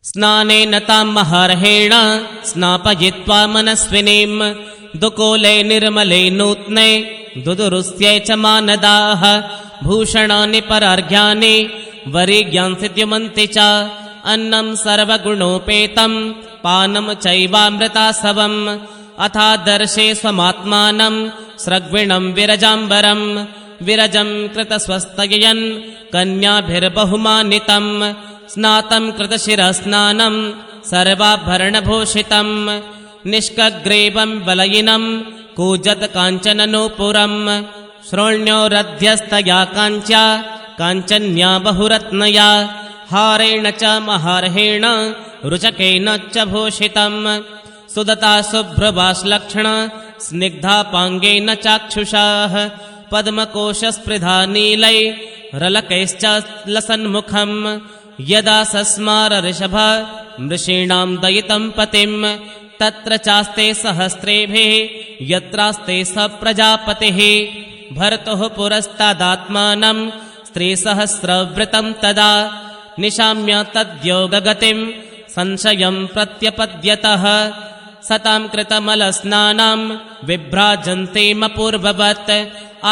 स्नानेन तां महार्हेण स्नापयित्वा मनस्विनीं दुकूले निर्मले नूत्ने दुदुरुस्ये च मानदाः भूषणानि परार्घ्यानि वरिज्ञांसिद्युमन्ति च अन्नं सर्वगुणोपेतं पानं चैवामृतासवम् अथादर्शे स्वमात्मानं स्रग्विणं विरजाम्बरं विरजं कृतस्वस्तयन् कन्याभिर्बहुमानितं स्नातं कृतशिरस्नानं सर्वाभरणभूषितं निष्कग्रीवं वलयिनं कूजत काञ्चननूपुरं श्रोण्योरध्यस्तया काञ्च्या काञ्चन्या बहुरत्नया हारेण च महार्हेण रुचकेन च भूषितं सुदता शुभ्रवाश्लक्ष्ण स्निग्धापाङ्गेन चाक्षुषाः पद्मकोशस्पृधा नीलै रलकैश्च लसन्मुखं यदा सस्मार ऋषभ मृषीणां दयितं पतिं तत्र चास्ते सहस्रेभिः यत्रास्ते स प्रजापतिः भर्तुः पुरस्तादात्मानं स्त्रीसहस्रवृतं तदा निशाम्य तद्योगगतिं संशयं प्रत्यपद्यतः सतां कृतमलस्नानां विभ्राजन्तीमपूर्ववत्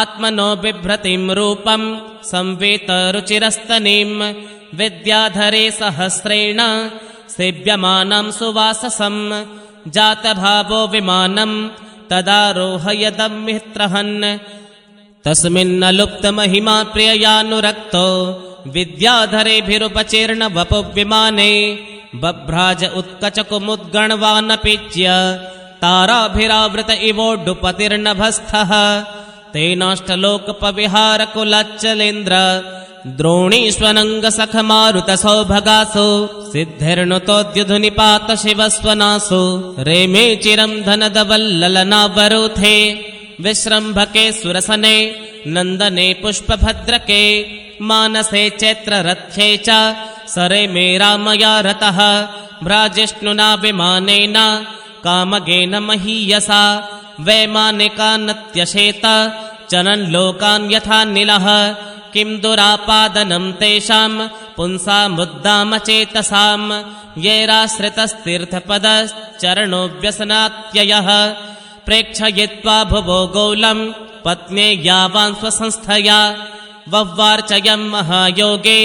आत्मनो बिभ्रतिं रूपं संवेत रुचिरस्तनीं विद्याधरे सहस्रेण सेव्यमानं सुवाससं जातभावो विमानं तदारोहयदं मित्रहन् तस्मिन्नलुप्तमहिमा प्रिययानुरक्तो विद्याधरेभिरुपचीर्ण वपुविमाने बभ्राज उत्कचकुमुद्गणवानपीच्य ताराभिरावृत इवोड्डुपतिर्नभस्थः तेनाष्टलोकपविहारकुलच्चलेन्द्र द्रोणीष्वनङ्गसखमारुतसौभगासु सिद्धिर्नुतोद्युधुनिपात शिवस्वनासु रेमे चिरं धनदवल्ललनावरूथे विश्रम्भके सुरसने नन्दने पुष्पभद्रके मानसे चैत्ररथ्ये च सरे मे रामया रतः भ्राजिष्णुना विमानेन कामगेन महीयसा वैमानिकानत्यशेत चनन् लोकान् यथा निलः किं दुरापादनं तेषां पुंसामुद्दामचेतसां येराश्रितस्तीर्थपदश्चरणोऽव्यसनात्ययः प्रेक्षयित्वा भुवो गौलं पत्न्ये यावान् स्वसंस्थया वव्वार्चयं महायोगे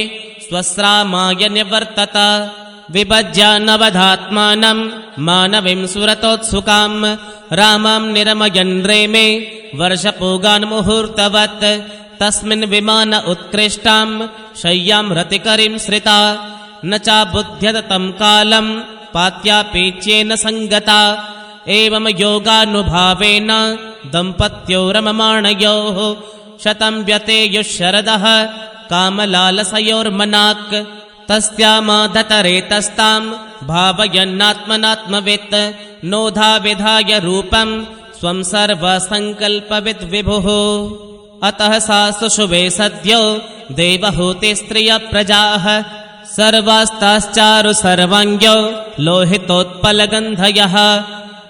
स्वस्रामाय निवर्तत विभज्यानवधात्मानं मानवीं सुरतोत्सुकां रामं निरमयन् रेमे वर्षपूगान् मुहूर्तवत् तस्मिन् विमान उत्कृष्टां शय्यां रतिकरीं श्रिता न चाबुध्यत तं कालं पात्यापीच्येन सङ्गता एवं योगानुभावेन दम्पत्यो रममाणयोः शतं व्यतेयुः शरदः कामलालसयोर्मनाक् तस्यामाधतरेतस्तां भावयन्नात्मनात्मवित् नोधा विधाय रूपं स्वं सर्वसङ्कल्पविद्विभुः अतः सा सुशुभे सद्यो देवहूतिस्त्रियप्रजाः सर्वास्ताश्चारु सर्वाङ्ग्यो लोहितोत्पलगन्धयः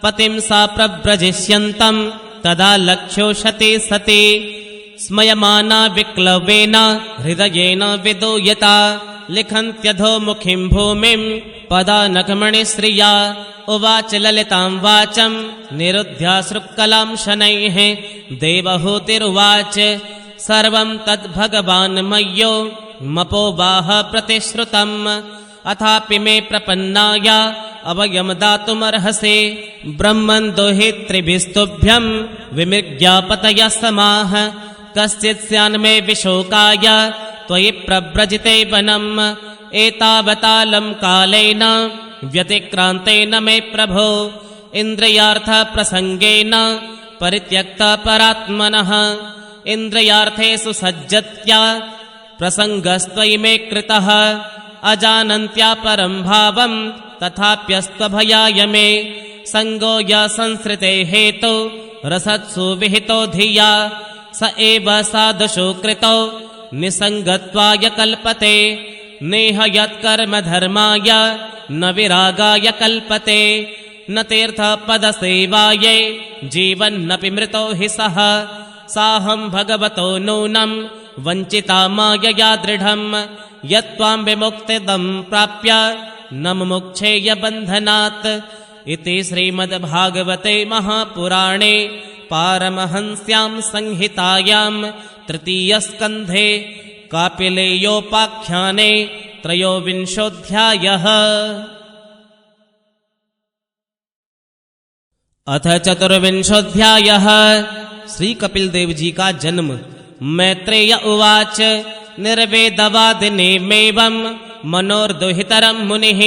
पतिं सा प्रव्रजिष्यन्तं तदा लक्ष्योषति सति स्मयमाना विक्लवेन हृदयेन विदूयता लिखन्त्यधोमुखीं भूमिं पदानकमणिश्रिया उवाच ललितां वाचं निरुध्याश्रुकलां शनैः देवहूतिरुवाच सर्वं तद्भगवान् मय्यो मपोवाह प्रतिश्रुतम् अथापि मे प्रपन्नाय अभयं दातुमर्हसि ब्रह्मन् दोहित्रिभिस्तुभ्यं विमृग्यापतयः समाः कश्चित् स्यान्मे विशोकाय त्वयि प्रव्रजिते वनम् एतावतालं कालेन व्यतिक्रान्तेन मे प्रभो इन्द्रियार्थप्रसङ्गेन परित्यक्तपरात्मनः इन्द्रियार्थेषु सज्जत्या प्रसङ्गस्त्वयि मे कृतः अजानन्त्या परं भावं तथाप्यस्त्वभयाय मे सङ्गो य संसृते हेतो रसत्सु विहितो धिया स एव साधुषु कृतो निसङ्गत्वाय कल्पते नेह यत्कर्मधर्माय न विरागाय कल्पते न तीर्थपदसेवायै जीवन्नपि मृतो हि सः साहं भगवतो नूनं वञ्चिता मायया दृढं यत्त्वां विमुक्तिदं प्राप्य न मुमुक्षेय बन्धनात्। इति श्रीमद्भागवते महापुराणे पारमहंस्यां संहितायां तृतीयस्कन्धे कापिलेयोपाख्याने त्रयोविंशोऽध्यायः। अथ चतुर्विंशोऽध्यायः। श्री कपिल देव जी का जन्म। मैत्रेय उवाच निर्वेदवादिनीमेवं मनोर्दुहितरं मुनिः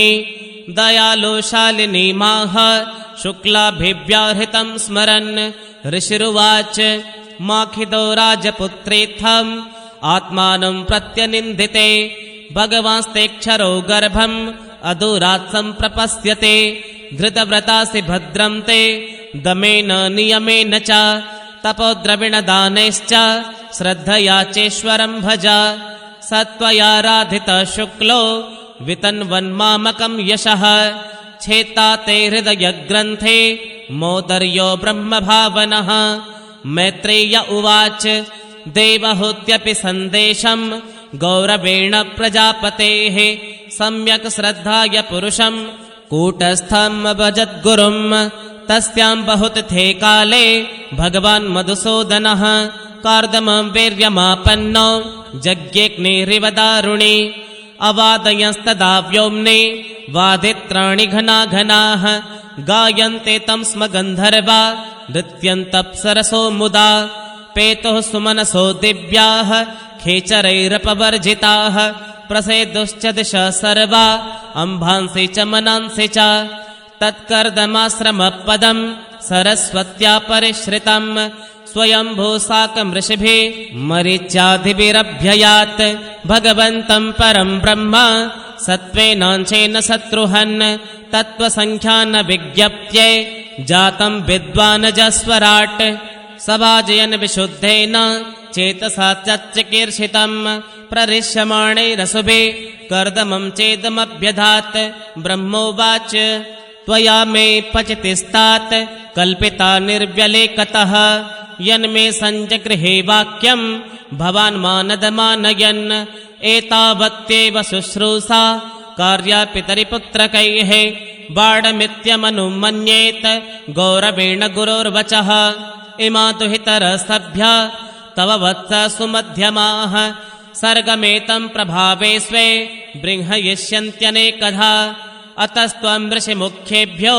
दयालो शालिनीमाह शुक्लाभिव्याहृतं स्मरन्। ऋषिरुवाच माखिदो राजपुत्रेत्थम् आत्मानं प्रत्यनिन्दिते भगवांस्तेक्षरो गर्भम् अदूरात् सम्प्रपश्यते। धृतव्रतासि भद्रं ते दमेन नियमेन च तपोद्रविणदानैश्च श्रद्धया चेश्वरं भज। सत्त्वयाराधितः शुक्लो वितन्वन्मामकं यशः छेता ते हृदयग्रन्थे मोदर्यो ब्रह्मभावनः। मैत्रेय उवाच देवहूत्यपि सन्देशं गौरवेण प्रजापतेः सम्यक् श्रद्धाय पुरुषं कूटस्थम् भजद्गुरुम्। तस्यां बहुतिथे काले भगवान् मधुसूदनः कार्दमं वीर्यमापन्नो जज्ञेऽग्निरिव दारुणे। अवादयंस्तदा व्योम्ने वादित्राणि घनाघनाः गायन्ते तं स्म गन्धर्वा नृत्यन्तप्सरसो मुदा। पेतुः सुमनसो दिव्याः खेचरैरपवर्जिताः प्रसेदुश्च दिशः सर्वा अम्भांसि च मनांसि च। तत्कर्दमाश्रमपदं सरस्वत्या परिश्रितं स्वयंभू साकं ऋषिभिः मरीच्यादिभिरभ्ययात्। भगवन्तं परं ब्रह्म सत्त्वेनांशेन शत्रुहन् तत्त्वसङ्ख्यान विज्ञप्त्ये जातं विद्वानजस्वराट्। सभाजयन् विशुद्धेन चेतसा चचिकीर्षितं प्ररिष्यमाणैरसुभिः कर्दमं चेदमभ्यधात्। ब्रह्मोवाच त्वया मे पचितिस्तात् कल्पिता निर्व्यलेकतः यन्मे सञ्जगृहे वाक्यं भवान् मानदमानयन्। एतावत्येव शुश्रूषा कार्या पितरिपुत्रकैः बाणमित्यमनुमन्येत गौरवेण गुरोर्वचः। इमा दुहितरसभ्या तव वत्स सुमध्यमाः सर्गमेतं प्रभावे स्वे बृंहयिष्यन्त्यनेकधा। अतस्त्वं ऋषिमुखेभ्यो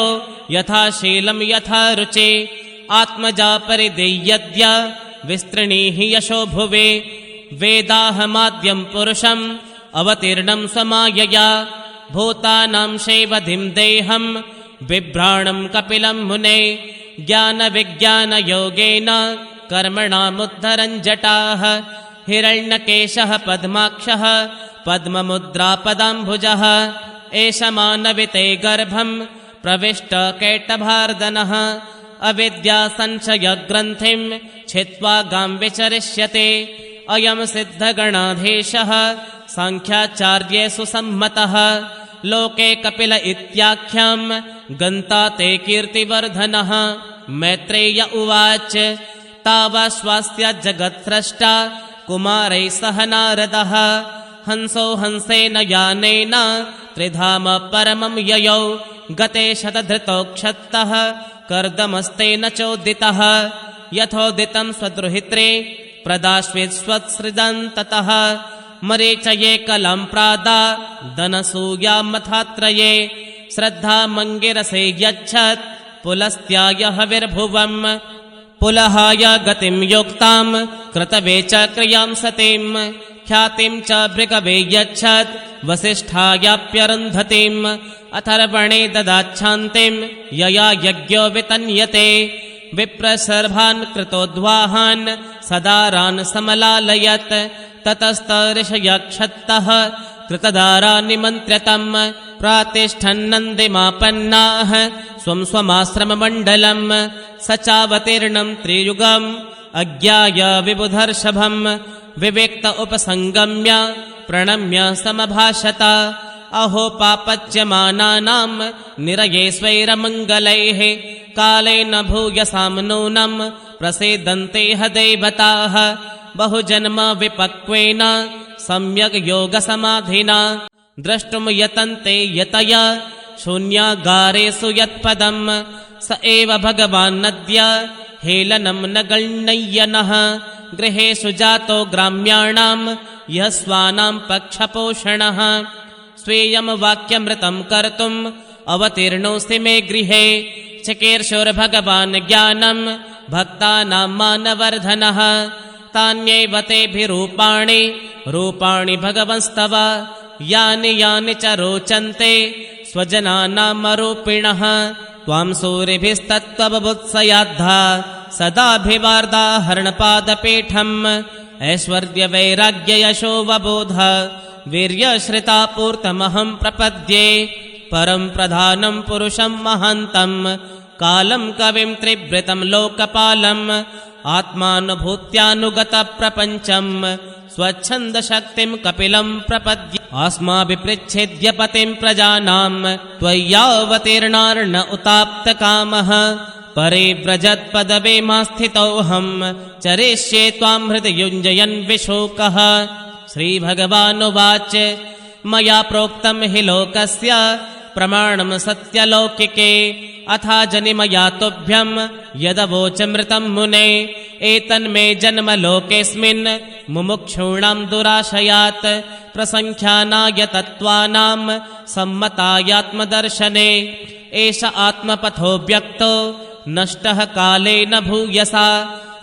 यथा शीलं यथा रुचि आत्मजा परिदेय्यद्य विस्तृणीहि यशो भुवे। वेदाहमाद्यं पुरुषम् अवतीर्णं स्वमायया भूतानां शैवधिं देहं बिभ्राणं कपिलं मुने। ज्ञानविज्ञानयोगेन कर्मणामुद्धरन् जटाः हिरण्यकेशः पद्माक्षः पद्ममुद्रापदाम्बुजः। एष मानविते गर्भं प्रविष्ट कैटभार्दनः अविद्यासंशयग्रन्थिं छित्त्वा गां विचरिष्यते। अयं सिद्धगणाधीशः साङ्ख्याचार्येषु सम्मतः लोके कपिल इत्याख्यां गन्ता ते कीर्तिवर्धनः। मैत्रेय उवाच तावाश्वास्य जगत्स्रष्टा कुमारैः सह नारदः हंसो हंसेन यानेन त्रिधाम परमं ययौ गते शतधृतोक्षत्तः कर्दमस्तेन चोदितः। यथोदितं स्वदृहित्रे प्रदाश्विस्वत्सृजन् ततः मरीचये कलं प्रादा दनसूयामथात्रये श्रद्धा मङ्गिरसे यच्छत् पुलस्त्याय हविर्भुवम्। पुलहाय गतिं योक्तां कृतवे च क्रियां सतीं ख्यातिं च भृगवे यच्छत् वसिष्ठायाप्यरुन्धतीम्। अथर्वणे ददाच्छान्तिं यया यज्ञो वितन्यते विप्रसर्भान् कृतोद्वाहान् सदारान् समलालयत्। ततस्तऋषयक्षत्तः कृतदारा निमन्त्र्यतम् प्रातिष्ठन्नन्दिमापन्नाः स्वं स्वमाश्रममण्डलम्। स चावतीर्णं त्रियुगम् अज्ञाय विबुधर्षभम् विविक्त उपसङ्गम्य प्रणम्य समभाषत। अहो पापच्यमानानां निरये स्वैरमङ्गलैः कालेन भूयसां नूनं प्रसीदन्ते ह देवताः। बहुजन्म विपक्वेन सम्यग् योगसमाधिना द्रष्टुं यतन्ते यतया शून्यागारेषु यत्पदम् स एव भगवान्नद्य हेलनं न गण्ययनः गृहेषु जातो ग्राम्याणां यः स्वानां पक्षपोषणः स्वीयं वाक्यमृतं कर्तुम् अवतीर्णोऽस्ति मे गृहे चिकीर्षुर्भगवान् ज्ञानं भक्तानां मानवर्धनः तान्येव तेभिरूपाणि रूपाणि भगवंस्तव यानि यानि च रोचन्ते स्वजनानामरूपिणः त्वां सूरिभिस्तत्त्वबुत्सयाद्धा सदाभिवार्दा हरणपादपीठम् ऐश्वर्यवैराग्ययशोवबोध वीर्यश्रितापूर्तमहं प्रपद्ये परं प्रधानं पुरुषं महान्तं कालं कविं त्रिवृतं लोकपालम् आत्मानुभूत्यानुगतप्रपञ्चं स्वच्छन्दशक्तिं कपिलं प्रपद्ये अस्माभिपृच्छेद्य पतिं प्रजानां त्वय्यावतीर्णार्न उताप्तकामः परिव्रजत्पदवीमास्थितोऽहं चरिष्ये त्वां हृदि युञ्जयन् विशोकः श्रीभगवानुवाच मया प्रोक्तं हि लोकस्य प्रमाणं सत्यलौकिके अथा जनिमया तुभ्यं यदवोचमृतं मुने एतन्मे जन्म लोकेऽस्मिन् मुमुक्षूणां दुराशयात् प्रसङ्ख्यानाय तत्त्वानां सम्मतायात्मदर्शने एष आत्मपथो व्यक्तो नष्टः कालेन भूयसा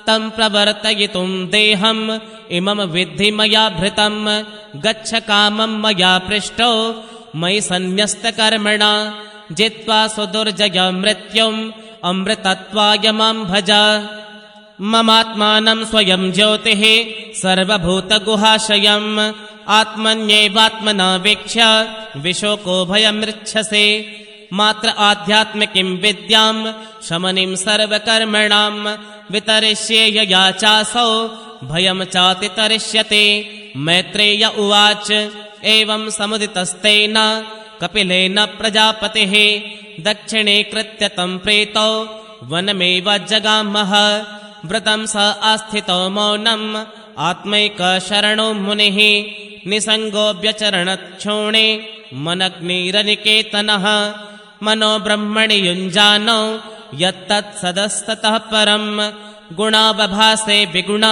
तं प्रवर्तयितुं देहम् इमं विद्धि मया भृतं गच्छ कामं मया पृष्टो मयि सन्न्यस्तकर्मणा जित्वा सुदुर्जय मृत्युम् अमृतत्वाय मां भज ममात्मानं स्वयं ज्योतिः सर्वभूतगुहाशयम् आत्मन्येवात्मना वीक्ष्य विशोको भयमृच्छसे मात्र आध्यात्मिकीं विद्यां शमनीं सर्वकर्मणां वितरिष्ये यया चासौ भयं चातितरिष्यते मैत्रेय उवाच एवं समुदितस्तेन कपिलेन प्रजापतिः दक्षिणे कृत्य तं प्रेतौ वनमेव जगामः व्रतं स आस्थितो मौनम् आत्मैकशरणो मुनिः निसङ्गो व्यचरणक्षोणे मनग्निरनिकेतनः मनो ब्रह्मणि युञ्जानौ यत्तत्सदस्ततः परम् गुणावभासे विगुण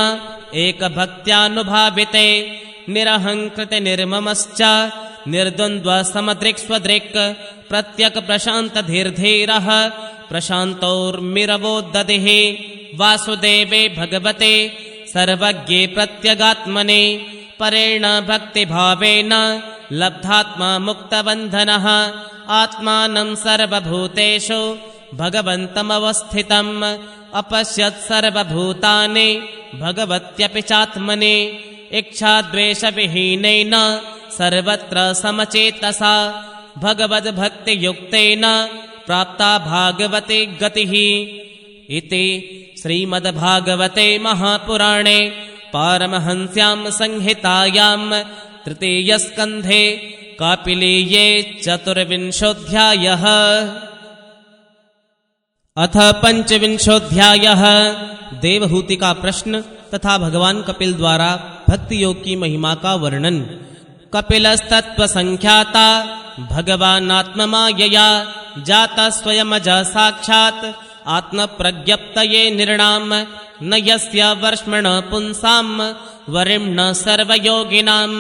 एकभक्त्यानुभाविते निरहङ्कृति निर्ममश्च निर्द्वन्द्वसमदृक् स्वदृक् प्रत्यक् प्रशान्तधीर्धीरः प्रशान्तोर्मिरवोद्दधिः वासुदेवे भगवते सर्वज्ञे प्रत्यगात्मने परेण भक्तिभावेन लब्धात्मा मुक्तबन्धनः आत्मानं सर्वभूतेषु भगवन्तमवस्थितम् अपश्यत् सर्वभूतानि भगवत्यपि चात्मनि इच्छाद्वेषविहीनेन सर्वत्र समचेतसा भगवद्भक्तियुक्तेन प्राप्ता भागवते गतिः इति श्रीमद्भागवते महापुराणे पारमहंस्यां संहितायां तृतीयस्कन्धे कापिलीये चतुर्विंशोऽध्यायः। अथ पंचविंशोऽध्यायः। देवहूति का प्रश्न तथा भगवान कपिल द्वारा भक्ति योग की महिमा का वर्णन। कपिलस्तत्व संख्याता भगवान आत्ममायया जाता स्वयमज साक्षात् आत्मप्रज्ञप्तये निर्णाम न यस्य वर्ष्मण पुंसां वरिम्ण सर्वयोगिनां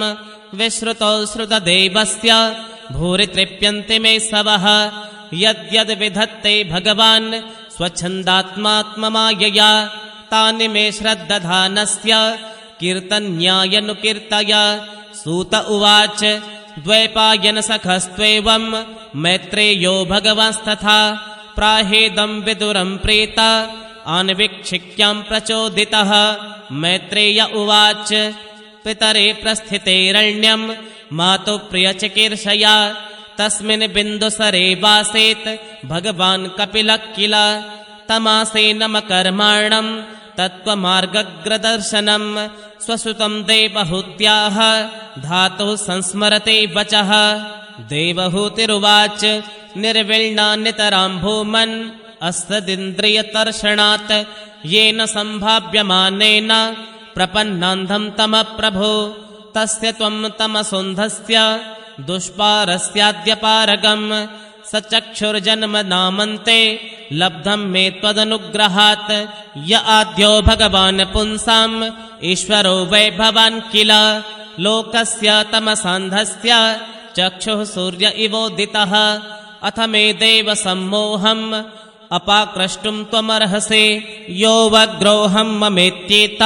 विश्रुतो श्रुतदेवस्य भूरि तृप्यन्ते मे सवः यद्यद् विधत्ते भगवान् स्वच्छन्दात्मात्ममायया तानि मे श्रद्दधानस्य कीर्तन्यायनुकीर्तय। सूत उवाच द्वैपायनसखस्त्वेवं मैत्रेयो भगवांस्तथा प्राहेदं विदुरं प्रेत आन्वीक्षिक्यां प्रचोदितः। मैत्रेय उवाच पितरे प्रस्थितेरण्यं मातुप्रियचिकीर्षया तस्मिन् बिन्दुसरे वासेत् भगवान् कपिलः किल तमासेनमकर्माणं तत्त्वमार्गग्रदर्शनं स्वसुतं देवहूत्याः धातुः संस्मरते वचः। देवहूतिरुवाच निर्विण्णा नितरां भूमन् अस्सदिन्द्रियतर्षणात् येन सम्भाव्यमानेन प्रपन्नान्धं तमः प्रभो तस्य त्वं तमसोन्धस्य दुष्पारस्याद्यपारगम् सचक्षुर्जन्मनामन्ते लब्धं मे त्वदनुग्रहात् य आद्यो भगवान् पुंसाम् ईश्वरो वै भवान् किल लोकस्य तमसान्धस्य चक्षुः सूर्य इवोदितः अथ मे देव सम्मोहम् अपाक्रष्टुं त्वमर्हसि यो वग्रोऽहं ममेत्येत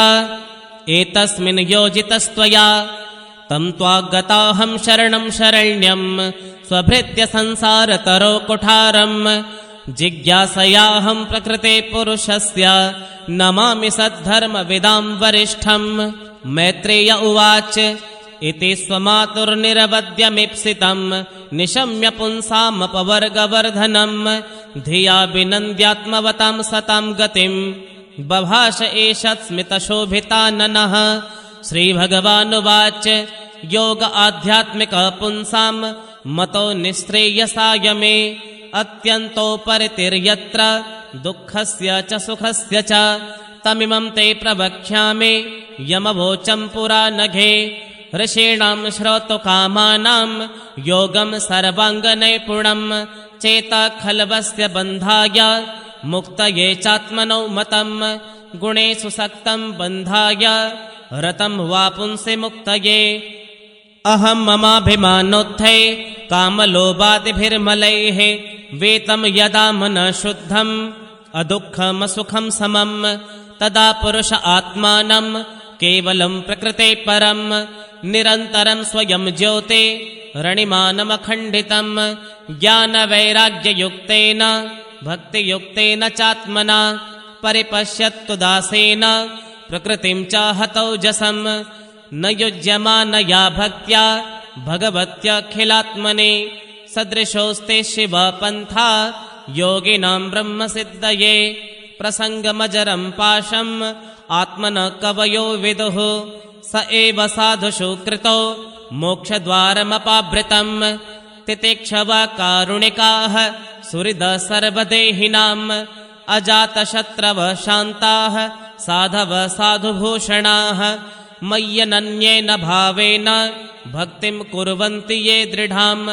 एतस्मिन् योजितस्त्वया तं त्वागताहं शरणं शरण्यं स्वभृत्य संसारतरो कुठारम् जिज्ञासयाहं प्रकृते पुरुषस्य नमामि सद्धर्मविदां वरिष्ठम् मैत्रेय उवाच इति स्वमातुर्निरवद्यमीप्सितं निशम्य पुंसामपवर्गवर्धनं धिया विनन्द्यात्मवतां सतां गतिं बभाष एषत्स्मितशोभिताननः श्रीभगवानुवाच योग आध्यात्मिक पुंसां मतो निःश्रेयसाय मे अत्यन्तोपरितिर्यत्र दुःखस्य च सुखस्य च तमिमं ते प्रवक्ष्यामि यमवोचं पुरा नघे ऋषीणां श्रोतुकामानां योगं सर्वाङ्गनैपुणं चेता खल्वस्य बन्धाय मुक्तये चात्मनो मतं गुणेषु सक्तं बन्धाय रतं वा पुंसि मुक्तये अहं ममाभिमानोत्थे कामलोभादिभिर्मलैः वेतं यदा मनः शुद्धम् अदुःखमसुखं समं तदा पुरुष आत्मानं केवलं प्रकृते परं निरन्तरं स्वयं ज्योते रणिमानमखण्डितं ज्ञानवैराग्ययुक्तेन भक्तियुक्तेन चात्मना परिपश्यत्तु दासेन प्रकृतिं च हतौजसं न युज्यमानया भक्त्या भगवत्यखिलात्मने सदृशोऽस्ते शिवपन्था योगिनां ब्रह्मसिद्धये प्रसङ्गमजरं पाशम् आत्मनः कवयो विदुः स एव साधुषु कृतो मोक्षद्वारमपावृतम् तितिक्षवा कारुणिकाः सुहृदः सर्वदेहिनाम् अजातशत्रवः शान्ताः साधवः साधुभूषणाः मय्यनन्येन भावेन भक्तिं कुर्वन्ति ये दृढाम्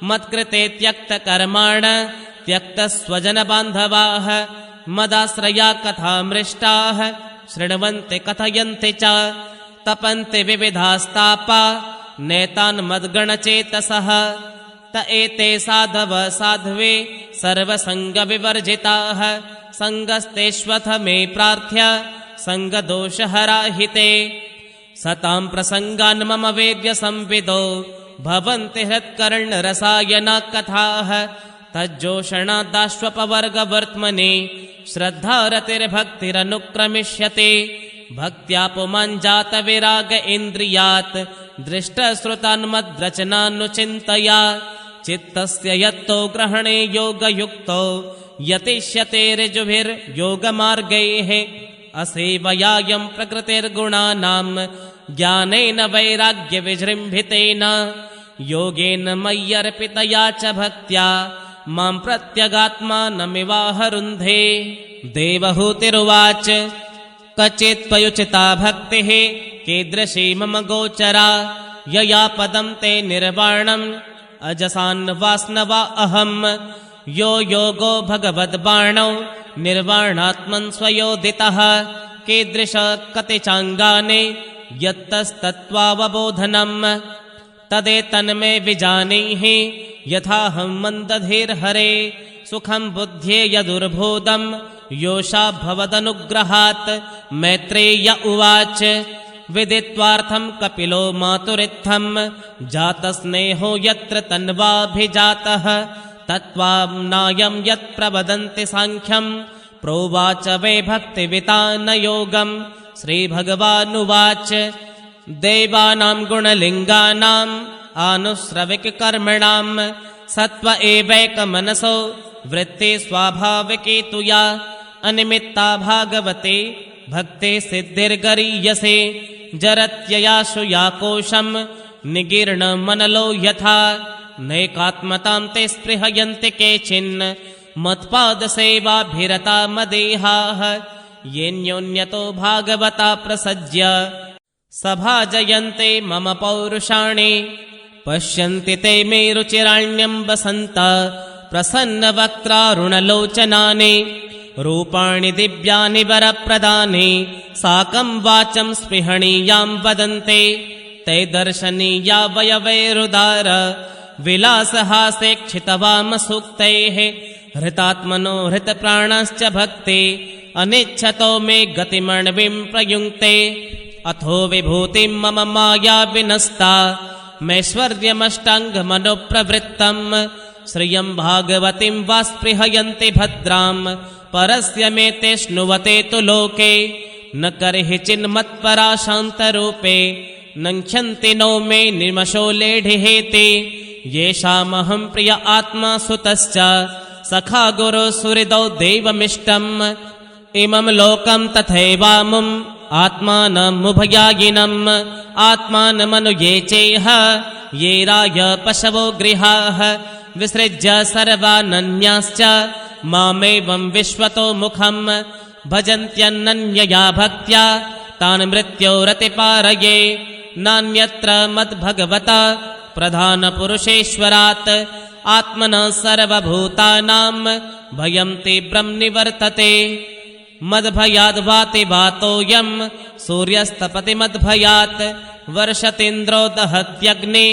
मत्कृते त्यक्तकर्माण त्यक्तस्वजनबान्धवाः मदाश्रया कथामृष्टाः शृण्वन्ति कथयन्ति च तपन्ति विविधास्तापा नेतान् मद्गणचेतसः त एते साधव साध्वे सर्वसङ्गविवर्जिताः सङ्गस्तेष्वथ मे प्रार्थ्य सङ्गदोषहराहिते सतां प्रसङ्गान् मम वेद्य संविदो भवन्ति हृत्कर्णरसायना कथाः तज्जोषणादाश्वपवर्गवर्त्मनि श्रद्धारतिर्भक्तिरनुक्रमिष्यते भक्त्या पुमाञ्जातविराग इन्द्रियात् दृष्टश्रुतान्मद्रचनानुचिन्तया चित्तस्य यत्तो ग्रहणे योगयुक्तो यतिष्यते ऋजुभिर्योगमार्गैः असेवयायं प्रकृतिर्गुणानां ज्ञानेन वैराग्यविजृम्भितेन योगेन मय्यर्पितया च भक्त्या मां प्रत्यगात्मानमिवाहरुन्धे देवहूतिरुवाच क्वचित्त्वयुचिता भक्तिः कीदृशी मम गोचरा यया पदं ते निर्वाणम् अजसान्वास्नवा अहम् यो योगो भगवद्बाणौ निर्वाणात्मन् स्वयोदितः कीदृश कतिचाङ्गानि यत्तस्तत्त्वावबोधनम् तदेतन्मे विजानीहि यथाहं मन्दधीर्हरे सुखं बुद्ध्येय दुर्बोधं योषा भवदनुग्रहात् मैत्रेय उवाच विदित्वार्थं कपिलो मातुरित्थं जातस्नेहो यत्र तन्वाभिजातः तत्त्वाम्नायं यत्प्रवदन्ति साङ्ख्यं प्रोवाच वै भक्तिवितानयोगम् श्रीभगवानुवाच देवानां गुणलिङ्गानाम् आनुश्रविककर्मणां सत्त्व एवैकमनसो वृत्ति स्वाभाविकी तुया अनिमित्ता भागवते भक्ते सिद्धिर्गरीयसे जरत्ययाशु या कोशं निगीर्णमनलो यथा नैकात्मतां ते स्पृहयन्ति केचिन् मत्पादसेवाभिरता मदेहाः येऽन्योन्यतो भागवता प्रसज्य सभाजयन्ते मम पौरुषाणि पश्यन्ति ते मे रुचिराण्यं वसन्त प्रसन्नवक्त्रारुणलोचनानि रूपाणि दिव्यानि वरप्रदानि साकं वाचं स्पृहणीयां वदन्ते ते दर्शनीया वयवैरुदार विलासहासेक्षितवामसूक्तैः हृतात्मनो हृतप्राणश्च भक्ते अनिच्छतो मे गतिमण्विं प्रयुङ्क्ते अथो विभूतिं मम माया विनस्ता मैश्वर्यमष्टाङ्गमनुप्रवृत्तम् श्रियं भागवतीं वा स्पृहयन्ति भद्रां परस्य मे ते श्नुवते तु लोके न कर्हि चिन्मत्परा शान्तरूपे नङ्ख्यन्ति नो मे निमशो लेढिहेति येषामहं प्रिय आत्मा सुतश्च सखा गुरु सुहृदौ देवमिष्टम् इमं लोकं तथैवामुम् आत्मानमुभयायिनम् आत्मानमनुये चेह ये राय पशवो गृहाः विसृज्य सर्वानन्याश्च मामेवं विश्वतो मुखं भजन्त्यनन्यया भक्त्या तान् मृत्योरतिपारये नान्यत्र मद्भगवता प्रधानपुरुषेश्वरात् आत्मनः सर्वभूतानां भयं तीव्रं निवर्तते मद्भयाद् वाति वातोऽयं सूर्यस्तपति मद्भयात् वर्षतीन्द्रो दहत्यग्ने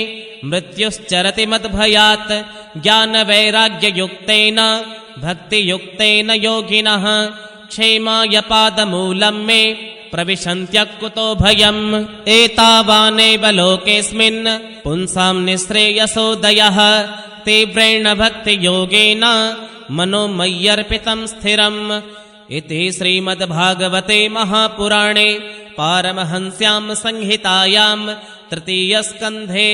मृत्युश्चरति मद्भयात् ज्ञानवैराग्ययुक्तेन भक्तियुक्तेन योगिनः क्षेमाय पादमूलं मे प्रविशन्त्यः कुतो भयम् एतावानेव लोकेऽस्मिन् पुंसां निःश्रेयसोदयः तीव्रेण भक्तियोगेन मनोमय्यर्पितं स्थिरम् इति श्रीमद्भागवते महापुराणे पारमहंस्यां संहितायां तृतीयस्कन्धे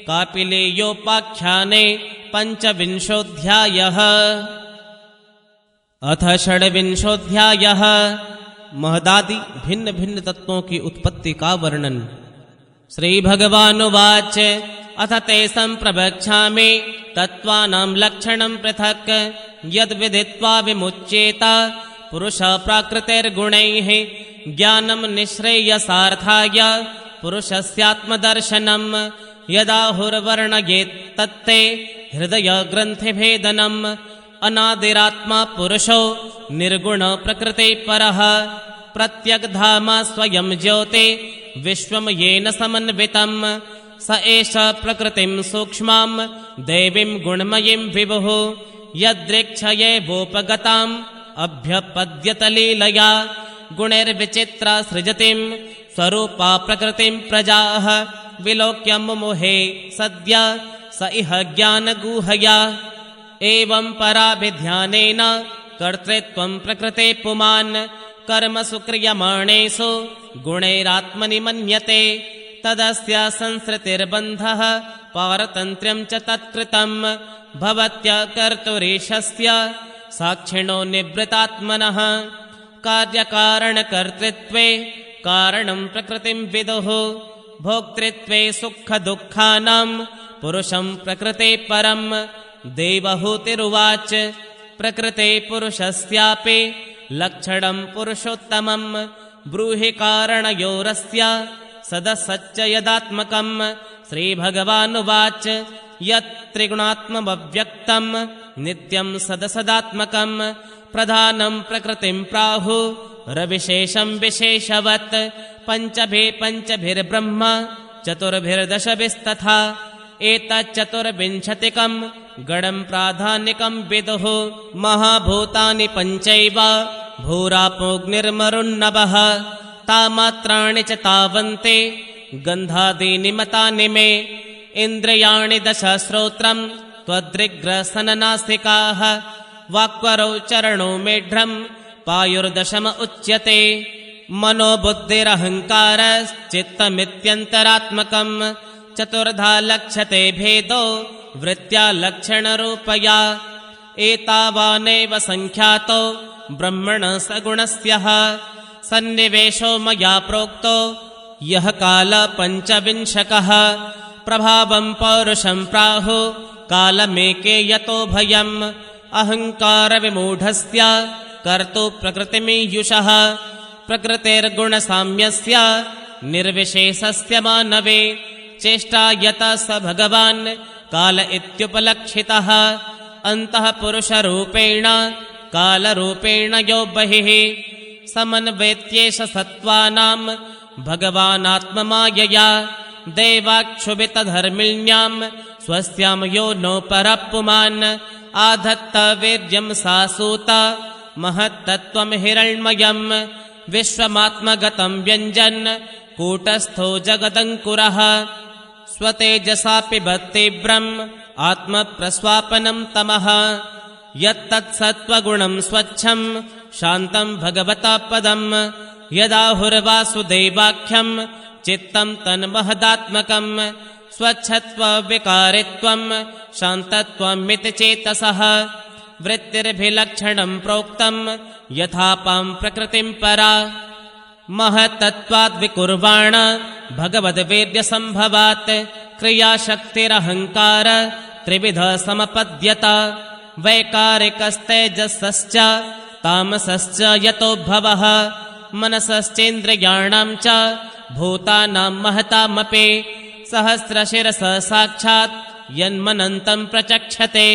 कापिलेयोपाख्याने पञ्चविंशोऽध्यायः। अथ षड्विंशोऽध्यायः। महदादि भिन्न भिन्न तत्वों की उत्पत्ति का वर्णन। श्री भगवानुवाच अथ ते संप्रवक्ष्यामि तत्त्वानां लक्षणं पृथक् यद्विदित्वा विमुच्येत पुरुष प्राकृतिर्गुणैः ज्ञानं निःश्रेयसार्थाय पुरुषस्यात्मदर्शनं यदाहुर्वर्णयेत् तत्ते हृदयग्रन्थिभेदनम् अनादिरात्मा पुरुषो निर्गुण प्रकृतिपरः प्रत्यग्धामा स्वयं ज्योते विश्वं येन समन्वितम् स एष प्रकृतिं सूक्ष्मां देवीं गुणमयीं विभुः यदृक्षयेवोपगताम् अभ्यपद्यत लीलया गुणैर्विचित्रा सृजतिं स्वरूपा प्रकृतिं प्रजाः विलोक्य मुमुहे सद्य स इह ज्ञानगूहया एवं पराभिध्यानेन कर्तृत्वं प्रकृते पुमान् कर्मसु क्रियमाणेषु गुणैरात्मनि मन्यते तदस्य संसृतिर्बन्धः पारतन्त्र्यं च तत्कृतं भवत्या कर्तुरीशस्य साक्षिणो निवृतात्मनः कार्यकारणकर्तृत्वे कारणं प्रकृतिं विदुः भोक्तृत्वे सुखदुःखानां पुरुषं प्रकृते परं देवहूतिरुवाच प्रकृते पुरुषस्यापि लक्षणं पुरुषोत्तमं ब्रूहि कारणयोरस्य सदसच्च यदात्मकं श्रीभगवानुवाच यत्त्रिगुणात्ममव्यक्तं नित्यं सदसदात्मकं प्रधानं प्रकृतिं प्राहुरविशेषं विशेषवत् पञ्चभिर्ब्रह्म चतुर्भिर्दशभिस्तथा एतच्चतुर्विंशतिकं गणं प्राधान्यकं विदुः महाभूतानि पञ्चैव भूरापोऽग्निर्मरुन्नभः तामात्राणि च तावन्ते गन्धादीनि मतानि मे इन्द्रियाणि दश श्रोत्रं त्वदृग्रसननासिकाः वाक्वरौ चरणौ मेढ्रं पायुर्दशम उच्यते मनोबुद्धिरहङ्कारश्चित्तमित्यन्तरात्मकं चतुर्धा लक्ष्यते भेदो वृत्त्या लक्षणरूपया एतावानेव संख्यातो ब्रह्मणः सगुणस्यः सन्निवेशो मया प्रोक्तो यः काल पञ्चविंशकः प्रभावं पौरुषं प्राहु कालमेके यतो भयम् अहङ्कारविमूढस्य कर्तु प्रकृतिमीयुषः प्रकृतेर्गुणसाम्यस्य निर्विशेषस्य मानवे चेष्टायत स भगवान् काल इत्युपलक्षितः अन्तः पुरुषरूपेण कालरूपेण यो बहिः समन्वेत्येष सत्त्वानां भगवानात्ममायया देवाक्षुभितधर्मिण्यां स्वस्यां यो नो परः पुमान् आधत्त वीर्यं सासूत महत्तत्त्वं हिरण्मयं विश्वमात्मगतं व्यञ्जन् कूटस्थो जगदङ्कुरः स्वतेजसा पिबत्तीव्रम् आत्मप्रस्वापनं तमः यत्तत्सत्त्वगुणं स्वच्छं शान्तं भगवता पदम् यदाहुर्वासुदेवाख्यं चित्तं तन्महदात्मकं स्वच्छत्वविकारित्वं शान्तत्वमिति चेतसः वृत्तिर्भिलक्षणं प्रोक्तं यथापां प्रकृतिं परा महत्तत्त्वाद्विकुर्वाण भगवद्वेद्यसम्भवात् क्रियाशक्तिरहङ्कार त्रिविध समपद्यत वैकारिकस्तेजसश्च तामसश्च यतोद्भवः मनसश्चेन्द्रियाणां च भूतानां महतामपि सहस्रशिरस साक्षात् यन्मनन्तं प्रचक्षते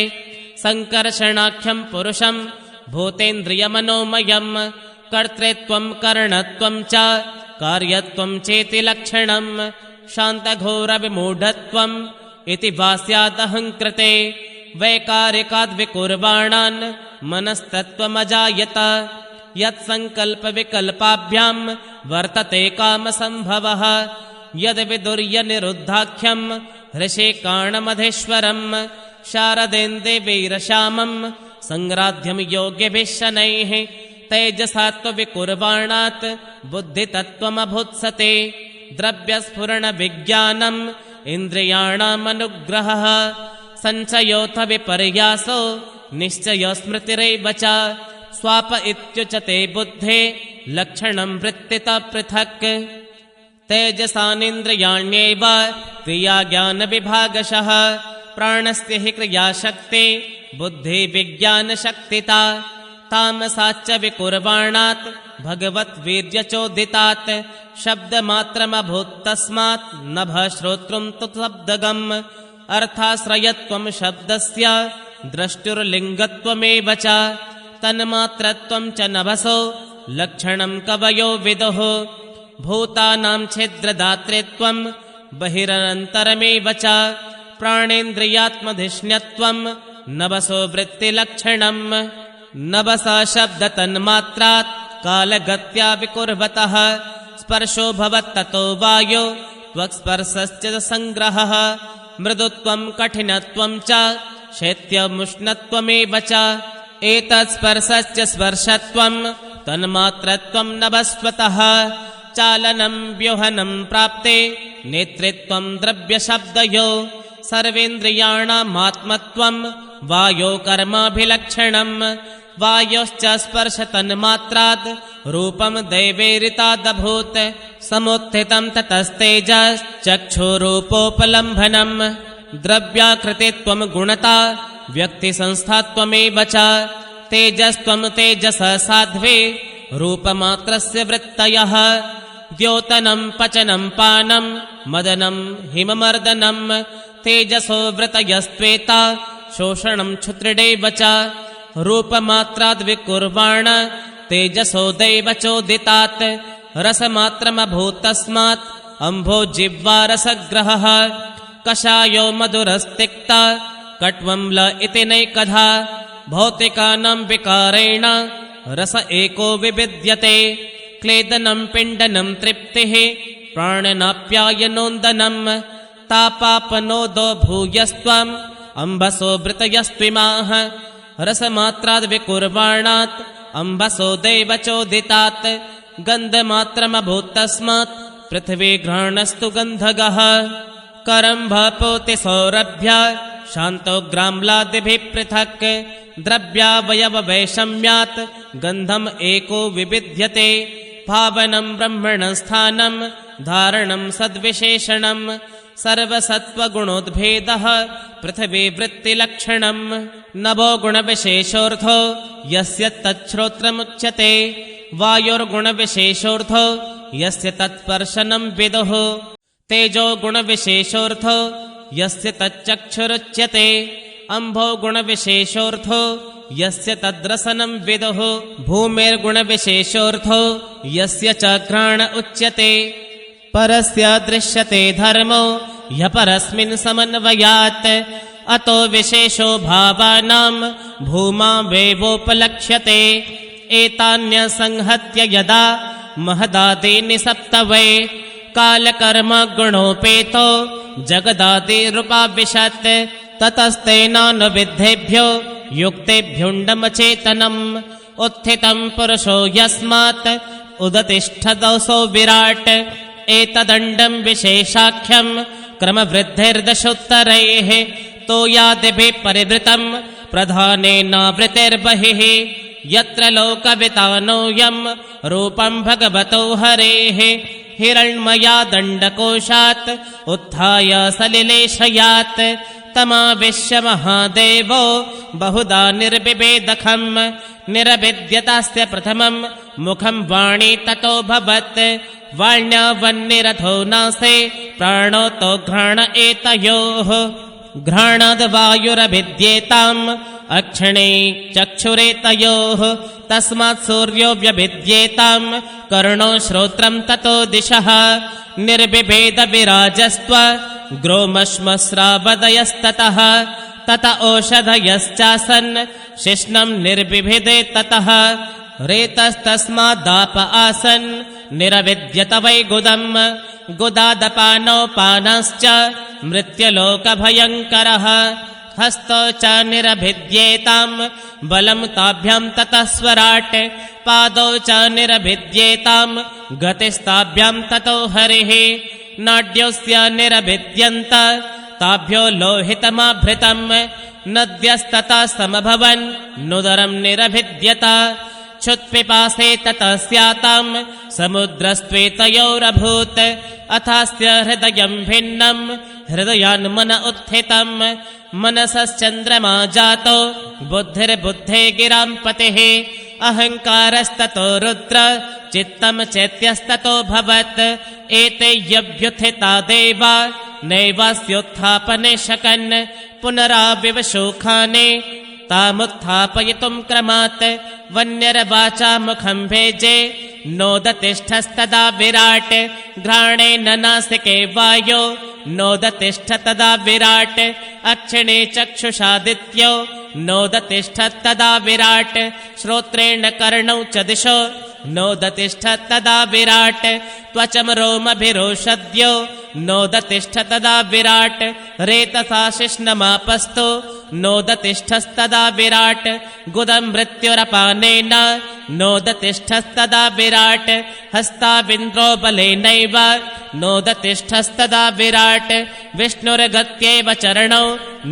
संकर्षणाख्यं पुरुषं भूतेन्द्रियमनोमयं कर्तृत्वं करणत्वं च कार्यत्वं चेति लक्षणं शान्तघोरविमूढत्वम् इति वास्यादहङ्कृते वैकारिकाद्विकुर्वाणान् मनस्तत्त्वमजायत यत्सङ्कल्पविकल्पाभ्यां वर्तते कामसम्भवः यद्विदुर्यनिरुद्धाख्यं हृषिकाणमधेश्वरं शारदेन्द्रवीरश्यामं सङ्ग्राध्यं योग्यभिः शनैः तेजसात्त्वविकुर्वाणात् बुद्धितत्त्वमभुत्सते द्रव्यस्फुरणविज्ञानम् इन्द्रियाणामनुग्रहः सञ्चयोऽथ विपर्यासो निश्चयस्मृतिरेव च स्वाप इत्युच्यते बुद्धे लक्षणं वृत्तितः पृथक् तेजसानिन्द्रियाण्येव क्रियाज्ञानविभागशः प्राणस्य हि क्रियाशक्ति बुद्धिविज्ञानशक्तिता तामसाच्च विकुर्वाणात् भगवद्वीर्यचोदितात् शब्दमात्रमभूत्तस्मात् नभः श्रोतृं तु शब्दगम् अर्थाश्रयत्वं शब्दस्य द्रष्टुर्लिङ्गत्वमेव च तन्मात्रत्वं च नभसो लक्षणं कवयो विदुः भूतानां छिद्रदातृत्वं बहिरनन्तरमेव च प्राणेन्द्रियात्मधिष्ण्यत्वं नभसो वृत्तिलक्षणम् नभसा शब्दतन्मात्रात् कालगत्या विकुर्वतः स्पर्शो भवत्ततो वायो त्वक्स्पर्शश्च सङ्ग्रहः मृदुत्वं कठिनत्वं च शैत्यमुष्णत्वमेव च एतत्स्पर्शश्च स्पर्शत्वं तन्मात्रत्वं नभस्वतः चालनं व्योहनं प्राप्ते नेतृत्वं द्रव्यशब्दयो सर्वेन्द्रियाणामात्मत्वं वायो कर्माभिलक्षणम् वायोश्च स्पर्शतन्मात्राद् रूपं दैवेरितादभूत् समुत्थितं ततस्तेजश्चक्षुरूपोपलम्भनम् द्रव्याकृतित्वं गुणता व्यक्तिसंस्थात्वमेव च तेजस्त्वं तेजसः साध्वे रूपमात्रस्य वृत्तयः द्योतनं पचनं पानं मदनं हिममर्दनं तेजसो वृतयस्त्वेता शोषणं क्षुत्रिडेव च रूपमात्राद्विकुर्वाण तेजसो दैवचोदितात् रसमात्रमभूत्तस्मात् अम्भो जिह्वारसग्रहः कषायो मधुरस्तिक्ता कट्वम्ल इति नैकधा भौतिकानां विकारेण रस एको विविद्यते क्लेदनं पिण्डनं तृप्तिः प्राणनाप्यायनोन्दनं तापापनोदो भूयस्त्वम् अम्बसो वृतयस्त्विमाः रसमात्राद्विकुर्वाणात् अम्बसो दैवचोदितात् गन्धमात्रमभूत्तस्मात् पृथिवीघ्राणस्तु गन्धगः करम्भपोति सौरभ्य शान्तो ग्राम्लादिभिः पृथक् द्रव्यावयववैषम्यात् गन्धम् एको विविध्यते भावनं ब्रह्मणस्थानं धारणं सद्विशेषणं सर्वसत्त्वगुणोद्भेदः पृथिवीवृत्तिलक्षणम् नभो गुणविशेषोऽर्थो यस्य तच्छ्रोत्रमुच्यते वायोर्गुणविशेषोऽर्थो यस्य तत्स्पर्शनं विदुः तेजो गुणविशेषोऽर्थो यस्य तच्चक्षुरुच्यते अम्भो गुणविशेषोऽर्थो यस्य तद्रसनं विदुः भूमिर्गुणविशेषोऽर्थो यस्य च घ्राण उच्यते परस्य दृश्यते धर्मो ह्य परस्मिन् समन्वयात् अतो विशेषो भावानां भूमा वेवोपलक्ष्यते एतान्यसंहत्य यदा महदादीनि सप्तवै कालकर्म गुणोपेतो जगदादिरुपाविशत् ततस्तेनानुविद्धेभ्यो युक्तेभ्युण्डमचेतनम् उत्थितं पुरुषो यस्मात् उदतिष्ठदसो विराट् एतदण्डं विशेषाख्यं क्रमवृद्धिर्दशोत्तरैः तोयादिभिः परिवृतं प्रधानेनावृतिर्बहिः यत्र लोकवितानोऽयं रूपं भगवतो हरेः हिरण्मयादण्डकोशात् उत्थाय सलिलेशयात् तमाविश्य महादेवो बहुधा निर्बिभेदखम् निरभिद्यतास्य प्रथमं मुखं वाणी ततोऽभवत् वाण्यावन्निरथो नासे प्राणोतो घ्राण एतयोः घ्राणाद्वायुरभिद्येताम् अक्षणे चक्षुरेतयोः तस्मात् सूर्यो व्यभिद्येताम् कर्णो श्रोत्रं ततो दिशः निर्बिभेदविराजस्त्व ग्रोमश्मस्रावदयस्ततः तत ओषधयश्चासन् शिश्नं निर्बिभिदे ततः रेतस्तस्मादाप आसन् निरविद्यत वै गुदम् गुदादपानोपानश्च मृत्युलोकभयङ्करः हस्तो च निरभिद्येताम् बलं ताभ्यां ततः स्वराट् पादौ च निरभिद्येताम् गतिस्ताभ्यां ततो हरिः नाड्योऽस्य निरभिद्यन्त ताभ्यो लोहितमाभृतम् नद्यस्ततः समभवन् नुदरं निरभिद्यत क्षुत्पिपासे ततः स्याताम् समुद्रस्त्वेतयोरभूत् अथास्य हृदयं भिन्नं हृदयान्मन उत्थितम् मनसश्चन्द्रमा जातो बुद्धिर्बुद्धे गिरां पतिः अहङ्कारस्ततो रुद्र चित्तं चैत्यस्ततो भवत् एते यव्युत्थिता देवा नैवास्योत्थापने शकन् पुनराविवशोखाने तामुत्थापयितुं क्रमात् वन्यर्वाचा मुखं भेजे नोदतिष्ठस्तदा विराट् घ्राणेन नासिके वायो नोदतिष्ठतदा विराट् अक्षिणे चक्षुषादित्यो नोदतिष्ठतदा विराट् श्रोत्रेण कर्णौ च दिशो नोदतिष्ठतदा विराट् त्वचं रोमभिरोषद्यो नोदतिष्ठतदा विराट् रेतसा शिश्नमापस्तु नोदतिष्ठस्तदा विराट् गुदं मृत्युरपानेन नोदतिष्ठस्तदा विराट् हस्ताविन्द्रो बलेनैव नोदतिष्ठस्तदा विराट् विष्णुर्गत्यैव चरणौ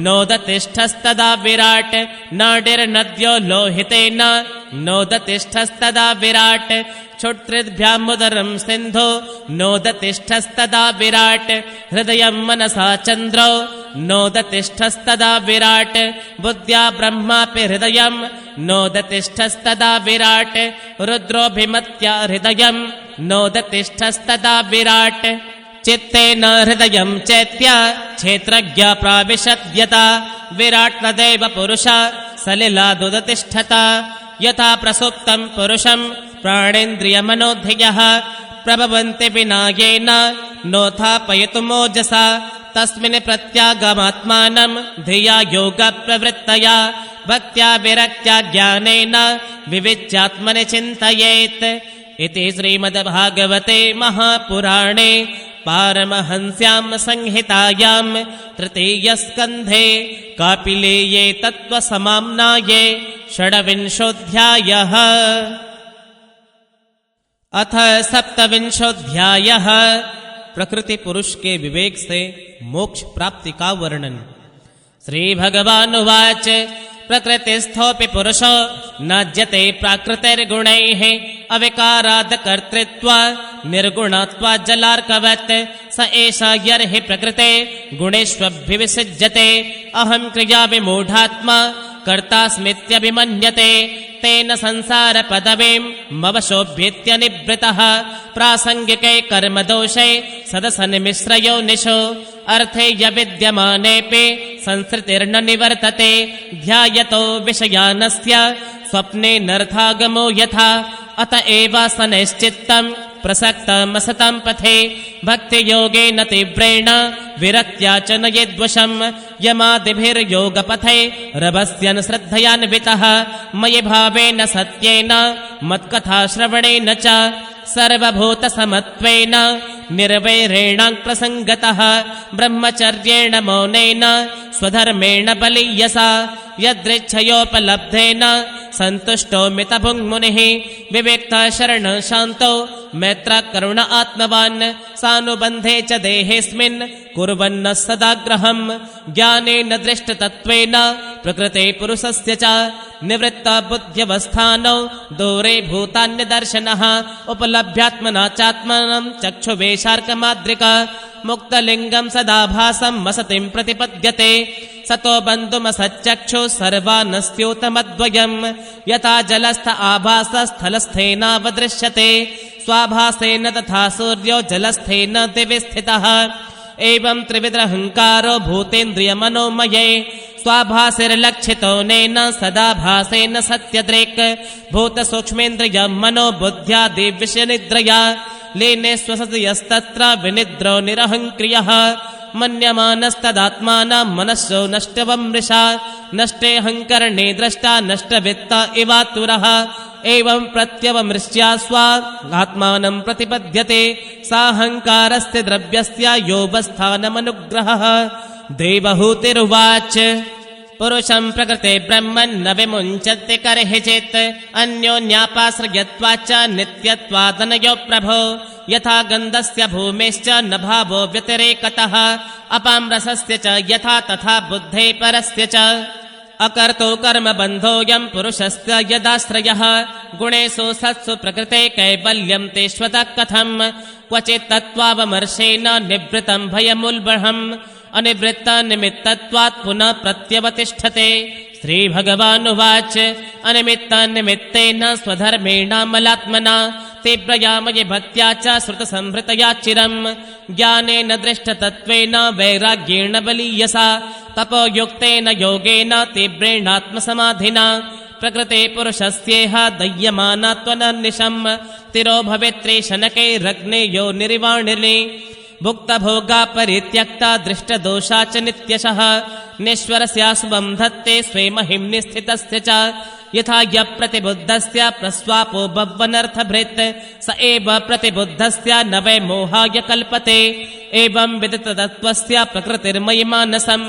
नोदतिष्ठस्तदा विराट् नाडिर्नद्यो लोहितेन नोदतिष्ठस्तदा विराट् क्षुत्रिद्भ्यामुदरं सिन्धो नोदतिष्ठस्तदा विराट् हृदयं मनसा चन्द्रो नोदतिष्ठस्तदा विराट् बुद्ध्या ब्रह्मापि हृदयं नोदतिष्ठस्तदा विराट् रुद्रोऽभिमत्या हृदयं नोदतिष्ठस्तदा विराट् चित्तेन हृदयं चैत्य क्षेत्रज्ञा प्राविशद्यता विराट् तदेव पुरुष सलिलादुदतिष्ठत यथा प्रसुप्तं पुरुषं प्राणेन्द्रियमनोधियः प्रभवन्ति विना येन नोत्थापयितुमोजसा तस्मिन् प्रत्यागमात्मानं धिया योगप्रवृत्तया भक्त्या विरक्त्या ज्ञानेन विविच्यात्मनि चिन्तयेत् इति श्रीमद्भागवते महापुराणे पारमहंस्यां संहितायां तृतीयस्कन्धे कापिलेये तत्त्वसमाम्नाये षड्विंशोऽध्यायः। अथ सप्तविंशोऽध्यायः। प्रकृति पुरुष के विवेक से मोक्ष प्राप्ति का वर्णन। श्री भगवानुवाच प्रकृतिस्थोऽपि पुरुषो नाज्यते प्राकृतिर्गुणैः अविकाराद् कर्तृत्वा निर्गुणत्वा जलार्कवत् स एष यर्हि प्रकृते गुणेष्वभिविसज्जते अहं क्रिया विमूढात्मा कर्तास्मित्यभिमन्यते तेन संसार पदवीं मवशोभ्येत्य निवृतः प्रासंगिके कर्मदोषे सदसन्मिश्रयो निशो अर्थे यविद्यमानेऽपि संसृतिर्न निवर्तते ध्यायतो विषयानस्य स्वप्ने नर्थागमो यथा अत एव सनैश्चित्तम् प्रसक्तमसतं पथे भक्तियोगेन तीव्रेण विरक्त्या च नयेद्वशम् यमादिभिर्योगपथे रभस्यन् श्रद्धयान्वितः मयि भावेन सत्येन मत्कथाश्रवणेन च सर्वभूतसमत्वेन निर्वैरेणाप्रसङ्गतः ब्रह्मचर्येण मौनेन स्वधर्मेण बलीयसा यदृच्छयोपलब्धेन सन्तुष्टो मितभुङ्मुनिः विवेक्ता शरण शान्तो मैत्र करुण आत्मवान् सानुबन्धे च देहेऽस्मिन् कुर्वन्न सदाग्रहम् ज्ञानेन दृष्टतत्त्वेन प्रकृते पुरुषस्य च निवृत्त बुद्ध्यवस्थानौ दूरे भूतान्यदर्शनः उपलभ्यात्मना चात्मनं चक्षुवेशार्कमाद्रिका मुक्तलिङ्गं सदाभासं वसतिं प्रतिपद्यते सतो बन्धुमसच्चक्षु सर्वानस्योतमद्वयम् यथा जलस्थ आभासस्थलस्थेनावदृश्यते स्वाभासेन तथा सूर्यो जलस्थेन दिवि स्थितः एवं त्रिविधरहङ्कारो भूतेन्द्रियमनोमये स्वाभासेर्लक्षितो नेन सदाभासेन सत्यदृक् भूतसूक्ष्मेन्द्रियं मनो बुद्ध्यादिविषयनिद्रया लीने स्वसति यस्तत्र विनिद्रो निरहङ्क्रियः मन्यमानस्तदात्मानं मनस्सो नष्टवमृषा नष्टे हङ्करणे द्रष्टा नष्टवित्त इवातुरः एवं प्रत्यवमृश्या स्वात्मानं प्रतिपद्यते साहङ्कारस्य द्रव्यस्य योगस्थानमनुग्रहः देवहूतिरुवाच पुरुषं प्रकृते ब्रह्मन् न विमुञ्चति कर्हिचित् अन्योन्यापाश्रयत्वाच्च नित्यत्वादनयो प्रभो यथा गन्धस्य भूमेश्च न भावो व्यतिरेकतः अपां रसस्य च यथा तथा बुद्धे परस्य च अकर्तो कर्मबन्धोऽयं पुरुषस्य यदाश्रयः गुणेषु सत्सु प्रकृते कैवल्यं ते श्वतः कथम् क्वचित् तत्त्वावमर्शेन निवृत्तं भयमुल्बणम् अनिवृत्तनिमित्तत्वात् पुनः प्रत्यवतिष्ठते श्रीभगवानुवाच अनिमित्तनिमित्तेन स्वधर्मेणामलात्मना तीव्रया मयि भक्त्या च श्रुतसंहृतया चिरम् ज्ञानेन दृष्टतत्त्वेन वैराग्येण बलीयसा तपोयुक्तेन योगेन तीव्रेणात्मसमाधिना प्रकृते पुरुषस्येह दह्यमाना त्वनन्निशम् तिरो भवेत्रे शनकैरग्नेयो निर्वाणिने भुक्तभोगा परित्यक्ता दृष्टदोषा च नित्यशः निश्वरस्याशुभं धत्ते स्वे महिम्नि स्थितस्य च यथा यप्रतिबुद्धस्य प्रस्वापो भवनर्थभृत् स एव प्रतिबुद्धस्य न वै मोहाय कल्पते एवं विदिततत्त्वस्य प्रकृतिर्मयि मानसं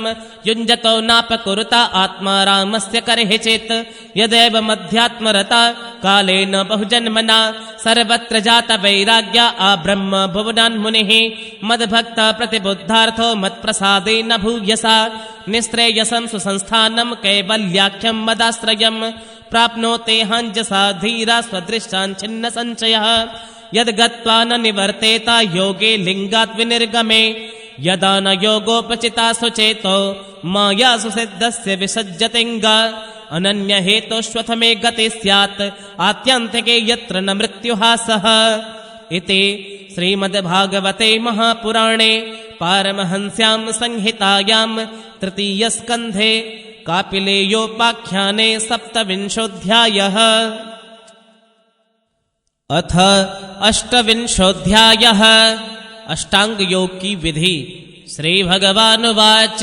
युञ्जतो नापकुरुता आत्मा रामस्य कर्हिचित् यदेव मध्यात्मरता कालेन बहुजन्मना सर्वत्र जात वैराग्य आब्रह्म भुवनान्मुनिः मद्भक्त प्रतिबुद्धार्थो मत्प्रसादेन भूयसा निःश्रेयसं सुसंस्थानं कैवल्याख्यं मदाश्रयम् प्राप्नोते हञ्जसा धीरा स्वदृशाञ्छिन्न संशयः यद्गत्वा न निवर्तेत योगे लिङ्गात् विनिर्गमे यदा न योगोपचिता सुचेतो मायासु सिद्धस्य विसज्जतिङ्ग अनन्यहेतोष्वथमे गति स्यात् आत्यन्तिके यत्र न मृत्युहासः इति श्रीमद्भागवते महापुराणे पारमहंस्यां संहितायां तृतीयस्कन्धे कापिलेयोपाख्याने 27 अथ 28 अष्टांग योग की विधि। श्री भगवानुवाच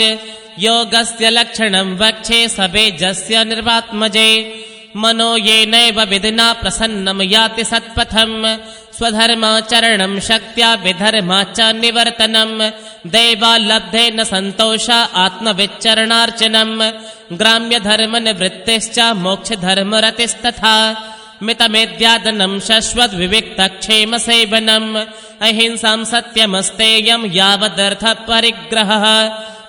योगस्य लक्षणं वक्षे सवेजस्य निर्वात्मजे मनो येनैव विधिना प्रसन्नं याति सत्पथम् स्वधर्माचरणं शक्त्या विधर्माच्च निवर्तनं दैवाल्लब्धेन सन्तोष आत्मविच्चरणार्चनं ग्राम्यधर्मनिवृत्तिश्च मोक्षधर्मरतिस्तथा मितमेद्यादनं शश्वद्विविक्तक्षेमसेवनम् अहिंसां सत्यमस्तेयं यावदर्थपरिग्रहः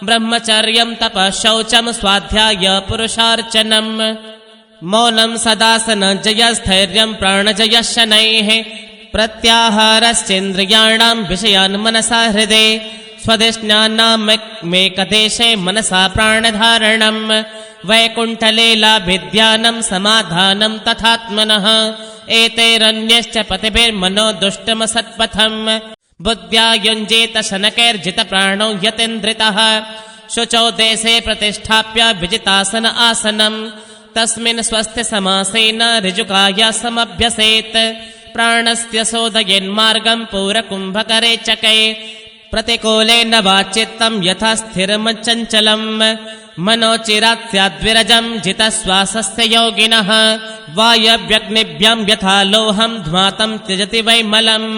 ब्रह्मचर्यं तपः शौचं स्वाध्याय पुरुषार्चनम् मौनं सदासन जयस्थैर्यं प्राणजयः शनैः प्रत्याहारश्चेन्द्रियाणां विषयान् मनसा हृदे स्वधिष्ण्यानामेकदेशे मनसा प्राणधारणम् वैकुण्ठलीलाभिध्यानं समाधानं तथात्मनः एतैरन्यश्च पतिभिर्मनो दुष्टमसत्पथम् बुद्ध्या युञ्जेत शनकैर्जितप्राणो यतेन्द्रितः शुचौ देशे प्रतिष्ठाप्य विजितासन आसनम् तस्मिन् स्वस्थ समासेन ऋजुकायासमभ्यसेत् प्राणस्य सोदयन्मार्गम् पूरकुम्भकरे चकै प्रतिकूलेन वाचित्तं यथा स्थिरमचञ्चलम् मनोचिरात् स्याद्विरजम् जितश्वासस्य योगिनः वायव्यग्निभ्याम् यथा लोहम् ध्मातम् त्यजति वैमलम्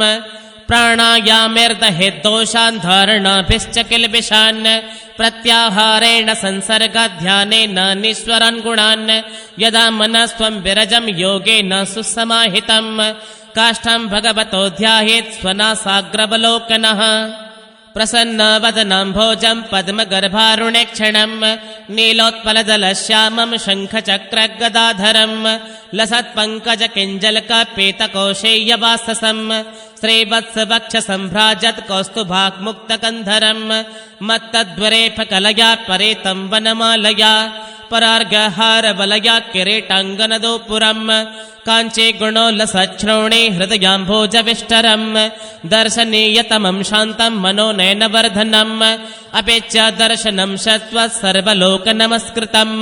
प्राणायामेर्दहेद्दोषान् धारणाभिश्च किल्बिषान् प्रत्याहारेण संसर्गाध्यानेन निःस्वरान् गुणान् यदा मनस्त्वं विरजं योगेन सुसमाहितम् काष्ठं भगवतो ध्यायेत् स्वनासाग्रवलोकनः प्रसन्नवदनाम्भोजं पद्मगर्भारुणेक्षणम् नीलोत्पलदलश्यामं शङ्खचक्रगदाधरम् लसत्पङ्कजकिञ्जलकपेतकोशेयवाससम् श्रीवत्सवक्षसम्भ्राजत् कौस्तुभाक्मुक्तकन्धरम् मत्तद्वरेफकलया परेतं वनमालया परार्गहारवलया किरीटाङ्गनदोपुरम् काञ्ची गुणोल्लसच्छ्रोणे हृदयाम्भोजविष्टरम् दर्शनीयतमम् शान्तम् मनोनयनवर्धनम् अपेच्य दर्शनम् शत्वत् सर्वलोकनमस्कृतम्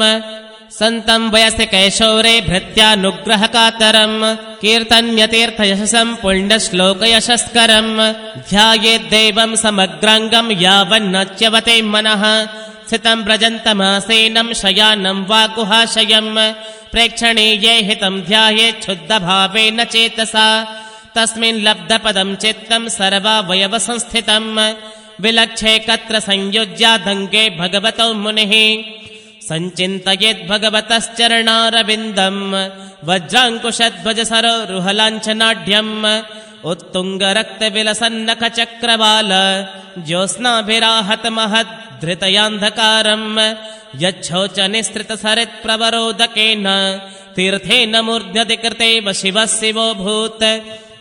सन्तम् वयसि कैशोरे भृत्यानुग्रहकातरम् कीर्तन्यतीर्थयशसम् पुण्यश्लोकयशस्करम् ध्यायेद्देवम् समग्राङ्गम् यावन्नच्यवते मनः स्थितम् व्रजन्तमासेनम् शयानम् वा गुहाशयम् प्रेक्षणीये हितम् ध्यायेच्छुद्धभावेन चेतसा तस्मिन् लब्धपदम् चित्तम् सर्वावयवसंस्थितम् विलक्षेकत्र संयुज्यादङ्गे भगवतो मुनिः सञ्चिन्तयेद्भगवतश्चरणारविन्दम् वज्राङ्कुशध्वजसरोरुहलाञ्छनाढ्यम् उत्तुङ्गरक्तविलसन्नखचक्रवाल ज्योत्स्नाभिराहतमहद्धृतयान्धकारम् यच्छोचनिःसृतसरित्प्रवरोदकेन तीर्थेन मूर्ध्यधिकृतेव शिवः शिवोऽभूत्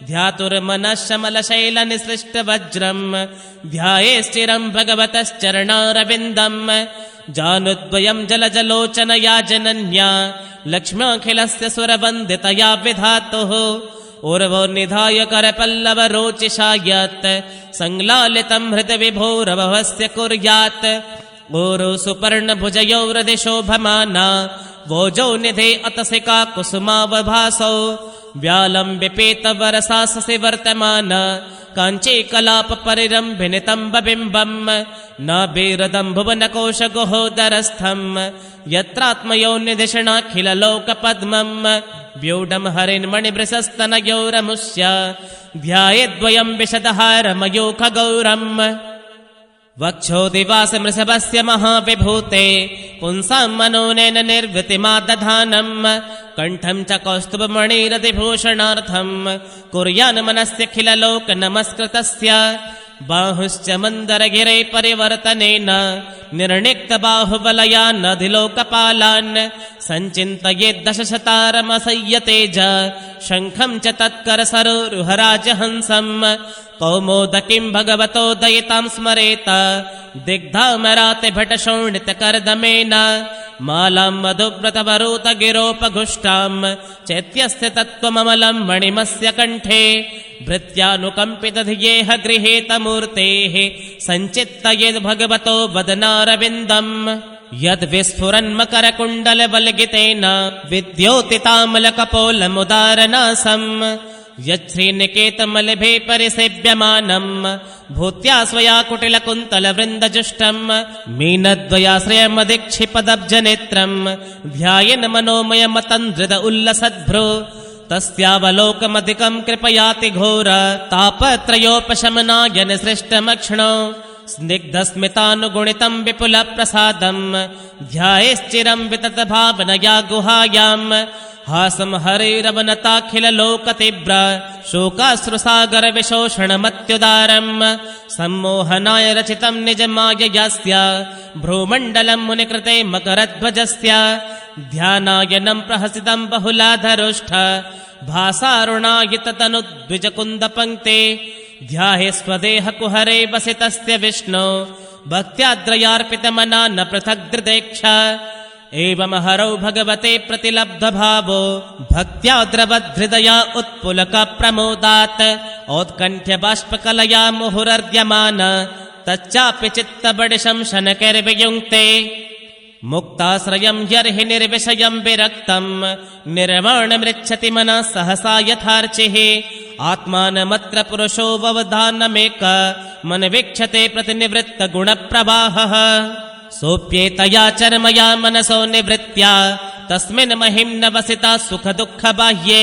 ध्यातुर्मनश्शमलशैलनिसृष्टवज्रम् ध्यायेश्चिरम् भगवतश्चरणारविन्दम् जानुद्वयम् जलजलोचनया जनन्या लक्ष्म्याखिलस्य सुरवन्दितया विधातुः उर्वो निधाय करपल्लवरोचिषा यत् संलालितम् हृतविभोरभवस्य कुर्यात् ऊरु सुपर्णभुजयोरधिशोभमाना वोजो निधे अतसिका कुसुमावभासौ व्यालम् विपेतवरसाससि वर्तमान काञ्ची कलापपरिरम्भिनितम्बबिम्बम् नाभिरदम् भुवनकोशगुहोदरस्थम् यत्रात्मयोनिधिषणाखिललोकपद्मम् व्यूढम् हरिन्मणिभृशस्तनयोरमुष्य ध्यायेद्वयम् विशदहारमयूखगौरम् वक्षोदिवासमृषभस्य महाविभूते पुंसाम् मनोनेन निर्वृतिमादधानम् कण्ठम् च कौस्तुभमणिरतिभूषणार्थम् कुर्यान् मनस्यखिललोकनमस्कृतस्य बाहुश्च मन्दरगिरे परिवर्तनेन निर्णिक्तबाहुबलयानधिलोकपालान् सञ्चिन्तयेद्दशशतारमसय्यतेज शङ्खम् च तत्करसरोरुहराजहंसम् कौमोदकीम् भगवतो दयिताम् स्मरेत दिग्धामरातिभटशोणितकर्दमेन मालाम् मधुव्रतवरूतगिरोपघुष्टाम् चैत्यस्य तत्त्वममलम् मणिमस्य कण्ठे भृत्यानुकम्पितधियेह गृहेतमूर्तेः सञ्चित्तयेद्भगवतो वदनारविन्दम् यद्विस्फुरन्मकरकुण्डलवल्गितेन विद्योतितामलकपोलमुदारनासम् यच्छ्रीनिकेतमलभे परिसेव्यमानम् भूत्या स्वया कुटिलकुन्तलवृन्दजुष्टम् मीनद्वयाश्रयमधिक्षिपदब्जनेत्रम् ध्यायन् मनोमयमतन्द्रित उल्लसद्भ्रो तस्यावलोकमधिकम् कृपयाति घोर तापत्रयोपशमनाय निसृष्टमक्ष्णो स्निग्धस्मितानुगुणितम् विपुलप्रसादम् ध्यायेश्चिरम् विततभावनया गुहायाम् हासम् हरिरवनताखिललोकतीव्र शोकाश्रुसागरविशोषणमत्युदारम् सम्मोहनाय रचितम् निजमाययास्य भ्रूमण्डलम् मुनिकृते मकरध्वजस्य ध्यानायनम् प्रहसितम् बहुलाधरोष्ठ भासारुणायिततनुद्विजकुन्दपङ्क्ते ध्याहे स्वदेह कुहरे वसितस्य विष्णो भक्त्याद्रयार्पितमना न पृथग्दृदेक्ष एवं हरौ भगवते प्रतिलब्धभावो भक्त्या द्रवधृदया उत्पुलकप्रमोदात् औत्कण्ठ्यबाष्पकलया मुहुरर्ध्यमान तच्चापि चित्तबडिशं शनकैर्वियुङ्क्ते मुक्ताश्रयं यर्हि निर्विषयं विरक्तं निर्वाणमृच्छति मनः सहसा यथार्चिः आत्मानमत्र पुरुषो ववधानमेक मनवीक्षते प्रतिनिवृत्तगुणप्रवाहः सोऽप्येतया चर्मया मनसो निवृत्त्या तस्मिन् महिम्नवसिता सुखदुःखबाह्ये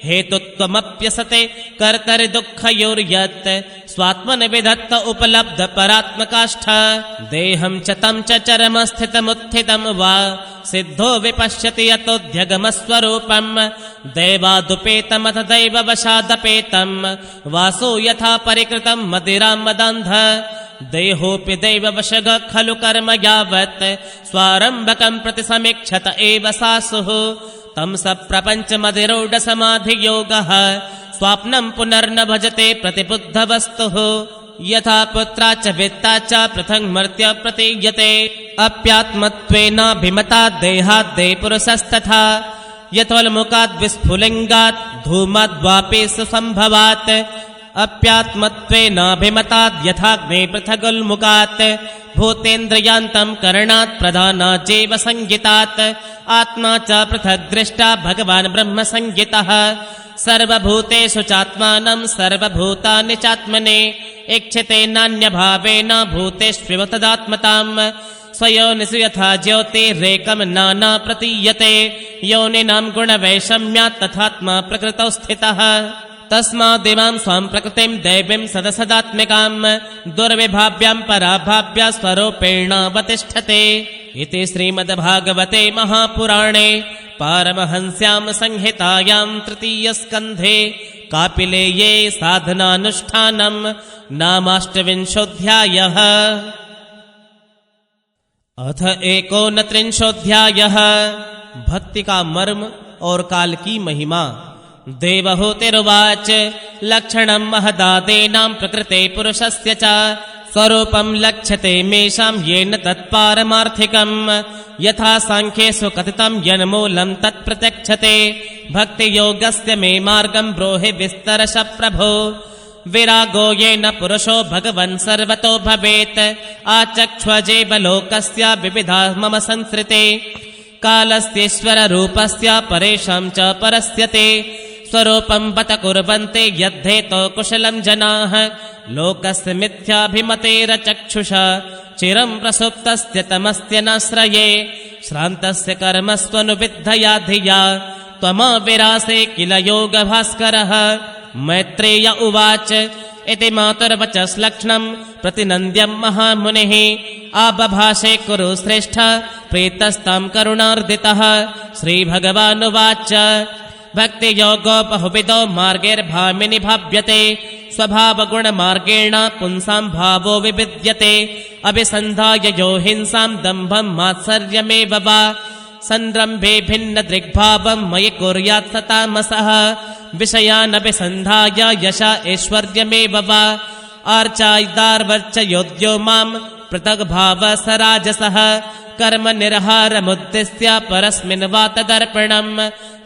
हेतुत्वमप्यसते कर्तरिदुःखयोर्यत् स्वात्मन विधत्त उपलब्ध परात्मकाष्ठ देहं च तं च चरमस्थितमुत्थितं वा सिद्धो विपश्यति यतोऽध्यगमस्वरूपं दैवादुपेतमथ दैववशादपेतं वासो यथा परिकृतं मदिरां मदान्ध देहोऽपि दैववशग खलु कर्म यावत् स्वारम्भकं प्रति समीक्षत एव सासुः तं स प्रपञ्चमधिरूढसमाधियोगः स्वाप्नं पुनर्न भजते प्रतिबुद्धवस्तुः यथा पुत्रा च वित्ता च पृथङ् मर्त्य प्रतीयते अप्यात्मत्वेनाभिमतात् देहाद्दे पुरुषस्तथा यथोल्मुखाद् विस्फुलिङ्गात् धूमाद्वापि सुसम्भवात् अप्यात्मत्वेनाभिमताद् यथाग्ने पृथगुल्मुखात् भूतेन्द्रियान्तं करणात् प्रधानात् चैव संज्ञितात् आत्मा च पृथग् दृष्टा भगवान् ब्रह्म संज्ञितः सर्वभूतेषु चात्मानं सर्वभूतानि चात्मने इक्षते नान्यभावेन भूतेष्विव तदात्मताम् स्वयोनिषु यथा ज्योतिरेकं नाना प्रतीयते योनिनां गुणवैषम्यात् तथात्मा प्रकृतौ स्थितः तस्मादिमां स्वां प्रकृतिं दैवीं सदसदात्मिकां दुर्विभाव्यां पराभाव्या स्वरूपेणावतिष्ठते इति श्रीमद्भागवते महापुराणे पारमहंस्यां संहितायां तृतीयस्कन्धे कापिलेये साधनानुष्ठानं नामाष्टविंशोऽध्यायः। अथ 39वाध्यायः। भक्ति का मर्म और काल की महिमा। देवहूतिरुवाच लक्षणं महदादेनां प्रकृते पुरुषस्य च स्वरूपं लक्ष्यते मेषां येन तत्पारमार्थिकं यथा सांख्येषु कथितं यन्मूलं तत्प्रत्यक्षते भक्तियोगस्य मे मार्गं ब्रूहि विस्तरश प्रभो विरागो येन पुरुषो भगवन् सर्वतो भवेत् आचक्ष्वजेव लोकस्य विविधा मम संसृते कालस्येश्वररूपस्य परेषां च परस्यते स्वरूपं बत कुर्वन्ते यद्धेतो कुशलं जनाः लोकस्य मिथ्याभिमतेरचक्षुषा चिरं प्रसुप्तस्य तमस्य नाश्रये श्रान्तस्य कर्मस्वनुविद्धया धिया त्वमविरासे किल योगभास्करः। मैत्रेय उवाच इति मातुर्वचस्लक्ष्णं प्रतिनन्द्यं महामुनिः आबभाषे कुरु श्रेष्ठ प्रीतस्तां करुणार्दितः। श्रीभगवानुवाच भक्तियोगो बहुविधो मार्गैर्भामिनि भाव्यते स्वभावगुणमार्गेण पुंसां भावो विविद्यते अभिसन्धाय यो हिंसां दम्भं मात्सर्यमेव वा संरम्भे भिन्न दृग्भावं मयि कुर्यात् स तामसः विषयानभिसन्धाय यश ऐश्वर्यमेव वा आर्चायदार्वर्चयोद्यो मां पृथग्भाव स राजसः कर्म निर्हारमुद्दिश्य परस्मिन् वा तदर्पणं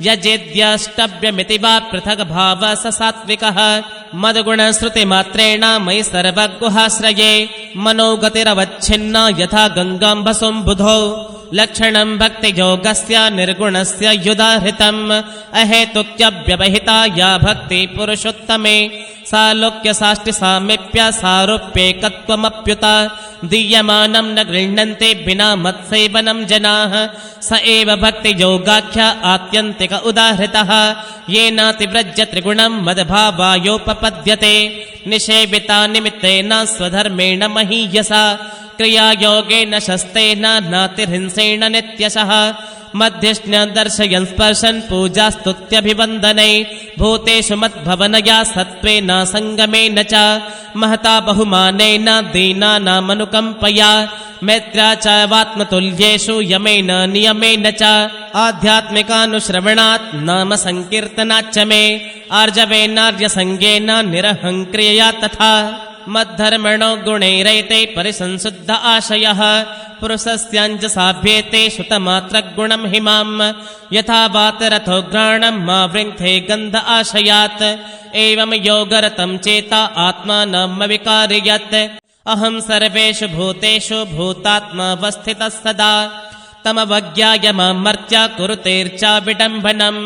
यजेद्यष्टव्यमिति वा पृथग्भाव स सात्विकः मद्गुणश्रुतिमात्रेण मयि सर्वगुहाश्रये मनोगतिरवच्छिन्ना यथा गङ्गाम्बसुम्बुधौ लक्षणं भक्तियोगस्य निर्गुणस्य युदाहृतम् अहेतुक्यव्यवहिता या भक्ति पुरुषोत्तमे सालोक्यसाष्टि सामीप्य सारूप्येकत्वमप्युत दीयमानं न गृह्णन्ति विना मत्सेवनं जनाः स एव भक्तियोगाख्य आत्यन्तिक उदाहृतः येनातिव्रज्य त्रिगुणं मद्भावायोपपद्यते निषेविता निमित्तेन स्वधर्मेण महीयसा क्रियायोगेन शस्तेन नातिर्हिंसेण नित्यशः मध्यष्ण्य दर्शयन् स्पर्शन् पूजास्तुत्यभिवन्दने भूतेषु मद्भवनया सत्त्वेन सङ्गमेन च महता बहुमानेन दीनानामनुकम्पया मैत्र्या च वात्मतुल्येषु यमेन नियमेन च आध्यात्मिकानुश्रवणात् नाम संकीर्तनाच्च मे आर्जवेनार्यसङ्गेन निरहङ्क्रियया तथा मद्धर्मणो गुणैरैते परिसंशुद्ध आशयः पुरुषस्याञ्जसाभ्येते श्रुतमात्रगुणं हिमाम् यथा वातरथोघ्राणं मा वृङ्थे गन्ध आशयात् एवं योगरतं चेता आत्मानमविकारयत् अहं सर्वेषु भूतेषु भूतात्मावस्थितः सदा तमवज्ञाय मामर्त्य कुरुतेर्चा विडम्बनम्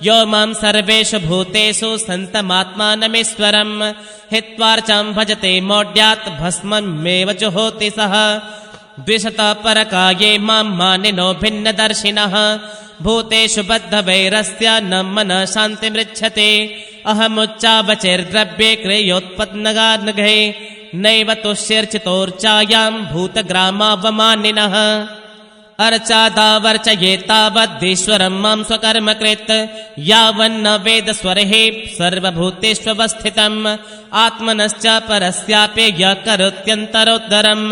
यो मां सर्वेषु भूतेषु सन्तमात्मानमीश्वरम् हित्वार्चां भजते मौढ्यात् भस्ममेव जुहोति सः द्विषतः परकाये मां मानिनो भिन्नदर्शिनः भूतेषु बद्धवैरस्य न मनः शान्तिमृच्छते अहमुच्चावचैर्द्रव्ये क्रियोत्पन्नगानघे नैव तुष्यर्चितोर्चायां भूतग्रामावमानिनः अर्चादावर्चयेतावद्ईश्वरं मां स्वकर्मकृत् यावन्न वेद स्वरैः सर्वभूतेष्वस्थितम् आत्मनश्च परस्यापि यः करोत्यन्तरोत्तरम्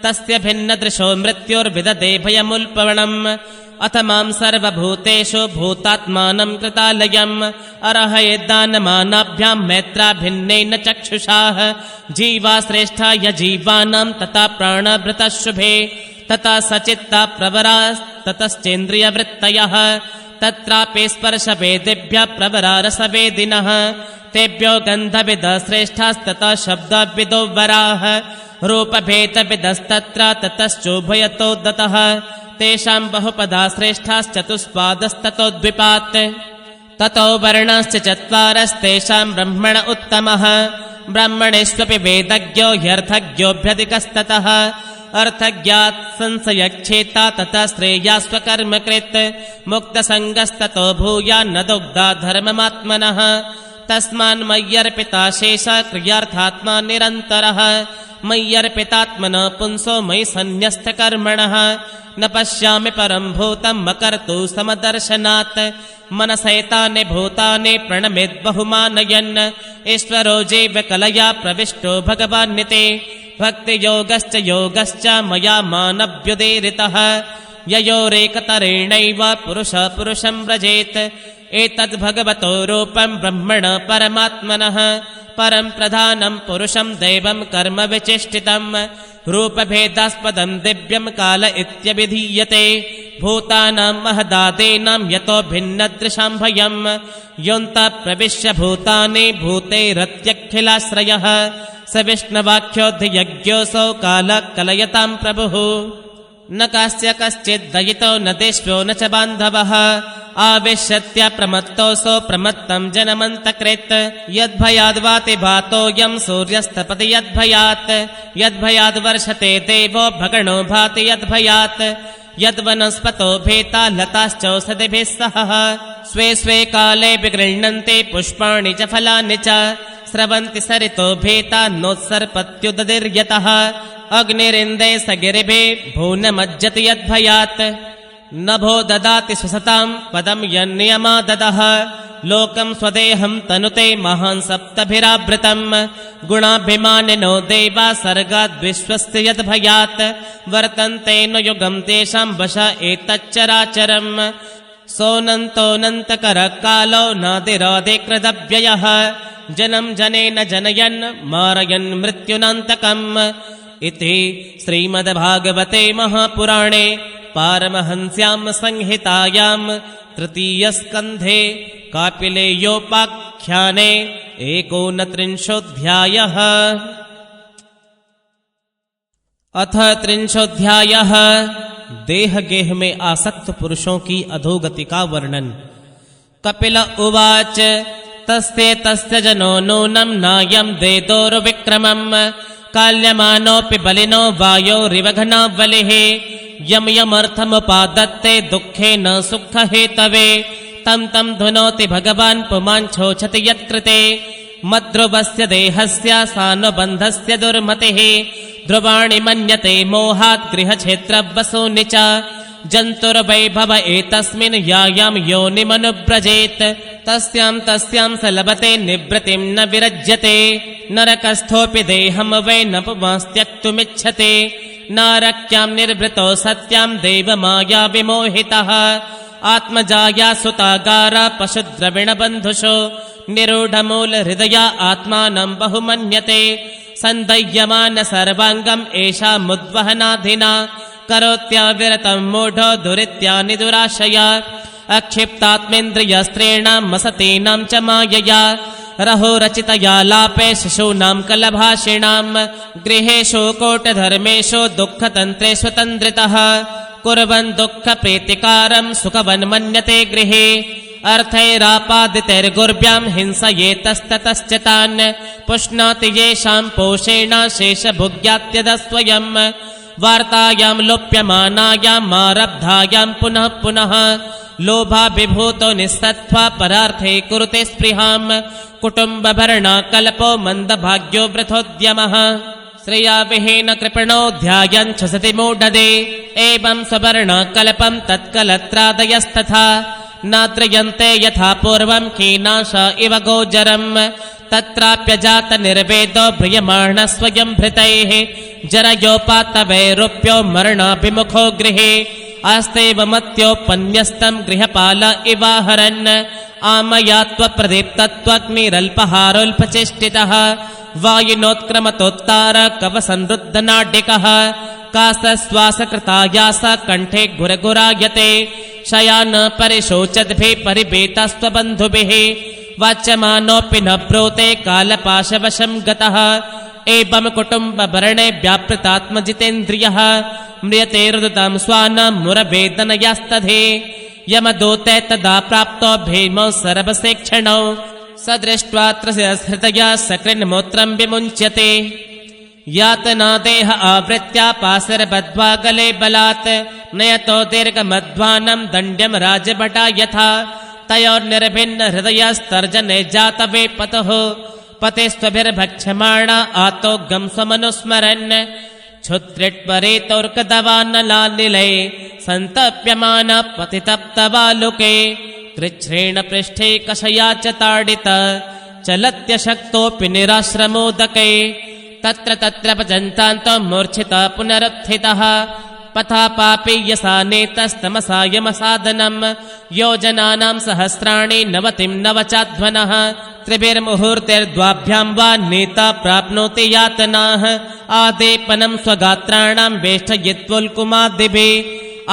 तस्य भिन्नदृशो मृत्युर्विदधे भयमुल्पवणम् अथ मां सर्वभूतेषु भूतात्मानं कृतालयम् अर्हयेद्दानमानाभ्यां मैत्रा भिन्नेन चक्षुषाः जीवा श्रेष्ठा यजीवानां तथा प्राणभृतः शुभे तथा सचित्ता प्रवरास्ततश्चेन्द्रियवृत्तयः तत्रापि स्पर्शवेदिभ्यः प्रवरा रसवेदिनः तेभ्यो गन्धविदः श्रेष्ठास्ततः शब्दविदो वराः रूपभेदविदस्तत्र ततश्चोभयतो दतः तेषां बहुपदा श्रेष्ठाश्चतुष्पादस्ततो द्विपात् ततो वर्णाश्च चत्वारस्तेषां ब्रह्मण उत्तमः ब्रह्मणेष्वपि वेदज्ञो ह्यर्थज्ञोऽभ्यधिकस्ततः अर्थज्ञात् संशयक्षेता तथा श्रेया स्वकर्मकृत् मुक्तसङ्गस्ततो भूयान्न दुग्धा धर्ममात्मनः तस्मान्मय्यर्पिता शेषा क्रियार्थात्मा निरन्तरः मय्यर्पितात्मनः पुंसो मयि सन्न्यस्तकर्मणः न पश्यामि परं भूतं मकर्तु समदर्शनात् मनसैतानि भूतानि प्रणमेद्बहुमानयन् ईश्वरो जीवकलया प्रविष्टो भगवान्निते भक्तियोगश्च योगश्च मया मानभ्युदीरितः ययोरेकतरेणैव पुरुषः पुरुषं व्रजेत् एतद्भगवतो रूपं ब्रह्मण परमात्मनः परं प्रधानं पुरुषं दैवं कर्म विचेष्टितं रूपभेदास्पदं दिव्यं काल इत्यभिधीयते भूतानां महदादीनां यतो भिन्नदृशां भयं योऽन्तः प्रविश्य भूतानि भूतैरत्यखिलाश्रयः स विष्णुवाक्योऽधियज्ञोऽसौ कालः कलयतां प्रभुः न कास्य कश्चिद्दयितो न देष्टो न च बान्धवः आविश्यत्य प्रमत्तोऽसौ प्रमत्तं जनमन्तकृत् यद्भयाद्वाति भातोऽयं सूर्यस्तपति यद्भयात् यद्भयाद् वर्षते देवो भगणो भाति यद्भयात् यद्वनस्पतो भेता लताश्चौषधिभिः सह स्वे स्वे काले विगृह्णन्ते पुष्पाणि च फलानि च स्रवन्ति सरितो भेता नोत्सर्पत्युदधिर्यतः अग्निरिन्दे सगिरिभे भूनमज्जति यद्भयात् नभो ददाति स्वसतां पदं यन्नियमाददः लोकं स्वदेहं तनुते महान् सप्तभिरावृतं गुणाभिमानिनो देवा सर्गाद्विश्वस्य यद्भयात् वर्तन्ते न युगं तेषां वश एतच्चराचरम् सोऽनन्तोऽनन्तकरः कालो नादिरादिकृतव्ययः जनं जनेन जनयन् मारयन् मृत्युनान्तकम् इति श्रीमद्भागवते महापुराणे पारमहंस्यां संहितायां तृतीयस्कन्धे कापिलेयोपाख्याने 39 अथ 30 देह गेह में आसक्त पुरुषों की अधोगति का वर्णन। कपिल उवाच तस्ते तस्य जनो नूनं नायं देदोर्विक्रमम् काल्यमानोऽपि बलिनो वायोरिवघना बलिः यम यमर्थमुपादत्ते दुःखे न सुखहेतवे तं तं धुनोति भगवान् पुमाञ्छोछति यत्कृते मद्ध्रुवस्य देहस्य सानुबन्धस्य दुर्मतिः ध्रुवाणि मन्यते मोहात् गृहक्षेत्रवसूनि च जन्तुर्वैभव एतस्मिन् यायां योनिमनुव्रजेत् तस्यां स लभते निवृत्तिं न विरज्यते नरकस्थोऽपि देहं वै न पुमास्त्यक्तुमिच्छते नारक्यां निर्वृतो सत्यां देवमाया विमोहितः आत्मजाया सुतागारा पशुद्रविणबन्धुषो निरूढमूलहृदया आत्मानं बहुमन्यते सन्दह्यमान सर्वाङ्गम् एषामुद्वहनाधिना करोत्याविरतं मूढो दुरित्यानि दुराशया अक्षिप्तात्मेन्द्रियस्त्रीणां मसतीनां च मायया रहो रचितया लापे शिशूनां कलभाषिणां गृहेषु कोटधर्मेषु दुःखतन्त्रेषु तन्द्रितः कुर्वन् दुःखप्रीतिकारं सुखवन् मन्यते गृहे अर्थैरापादितैर्गुर्भ्यां हिंसयेतस्ततश्च तान् पुष्णाति येषां पोषेण शेषभुग्यात्यदस्वयम् वार्तायां लोप्यमानायां आरब्धायां पुनः पुनः लोभाभिभूतो निस्सत्त्वा परार्थे कुरुते स्पृहां कुटुम्बभरणकल्पो मन्दभाग्यो वृथोद्यमः श्रिया विहीन कृपणो ध्यायन् छसति मूढदे एवं स्ववर्णकल्पं तत्कलत्रादयस्तथा नाद्रयन्ते यथा पूर्वं कीनाश इव गोचरम् तत्राप्यजात निर्वेदो भ्रियमाण स्वयं भृतैः जरयोपातवैरूप्यो मरणाभिमुखो गृहे आस्तेव मत्योपन्यस्तं गृहपाल इवाहरन् आमयात्वप्रदीप्तत्वग्निरल्पहारोल्पचेष्टितः वायुनोत्क्रमतोत्तार कवसंरुद्धनाडिकः कासश्वासकृतायास कण्ठे गुरगुरायते शयान परिशोचद्भिः परिभीतस्त्वबन्धुभिः वाच्यमानोऽपि न ब्रूते कालपाशवशं गतः एवं कुटुम्बभरणे व्यापृतात्मजितेन्द्रियः म्रियते रुदतां स्वानां मुरवेदनयास्तधे यमदूते तदा प्राप्तो भीमौ सर्वसेक्षणौ स दृष्ट्वा त्रयहृदया सकृन्मूत्रं विमुञ्च्यते यातना देह आवृत्या पाशरबद्ध्वा गले बलात् नयतो दीर्घमध्वानं दण्ड्यं राजभटा यथा तयोर्निर्भिन्न हृदयस्तर्जने जातवे पतुः पतिस्त्वभिर्भक्ष्यमाणा आतोग्गं स्वमनुस्मरन् क्षुद्रिट्वरेतोर्कदवानलानिलये सन्तप्यमान पतितप्तवालुके कृच्छ्रेण पृष्ठे कषया च ताडित चलत्यशक्तोऽपि निराश्रमोदके तत्र तत्र भजन्तान्तो मूर्छितः पुनरुत्थितः पथा पापीयसा नेतस्तमसा यमसादनम् योजनानां सहस्राणि नवतिं नवचाध्वनः त्रिभिर्मुहूर्तिर्द्वाभ्यां वा नेता प्राप्नोति यातनाः आदेपनं स्वगात्राणां वेष्टयित्वोल्कुमादिभिः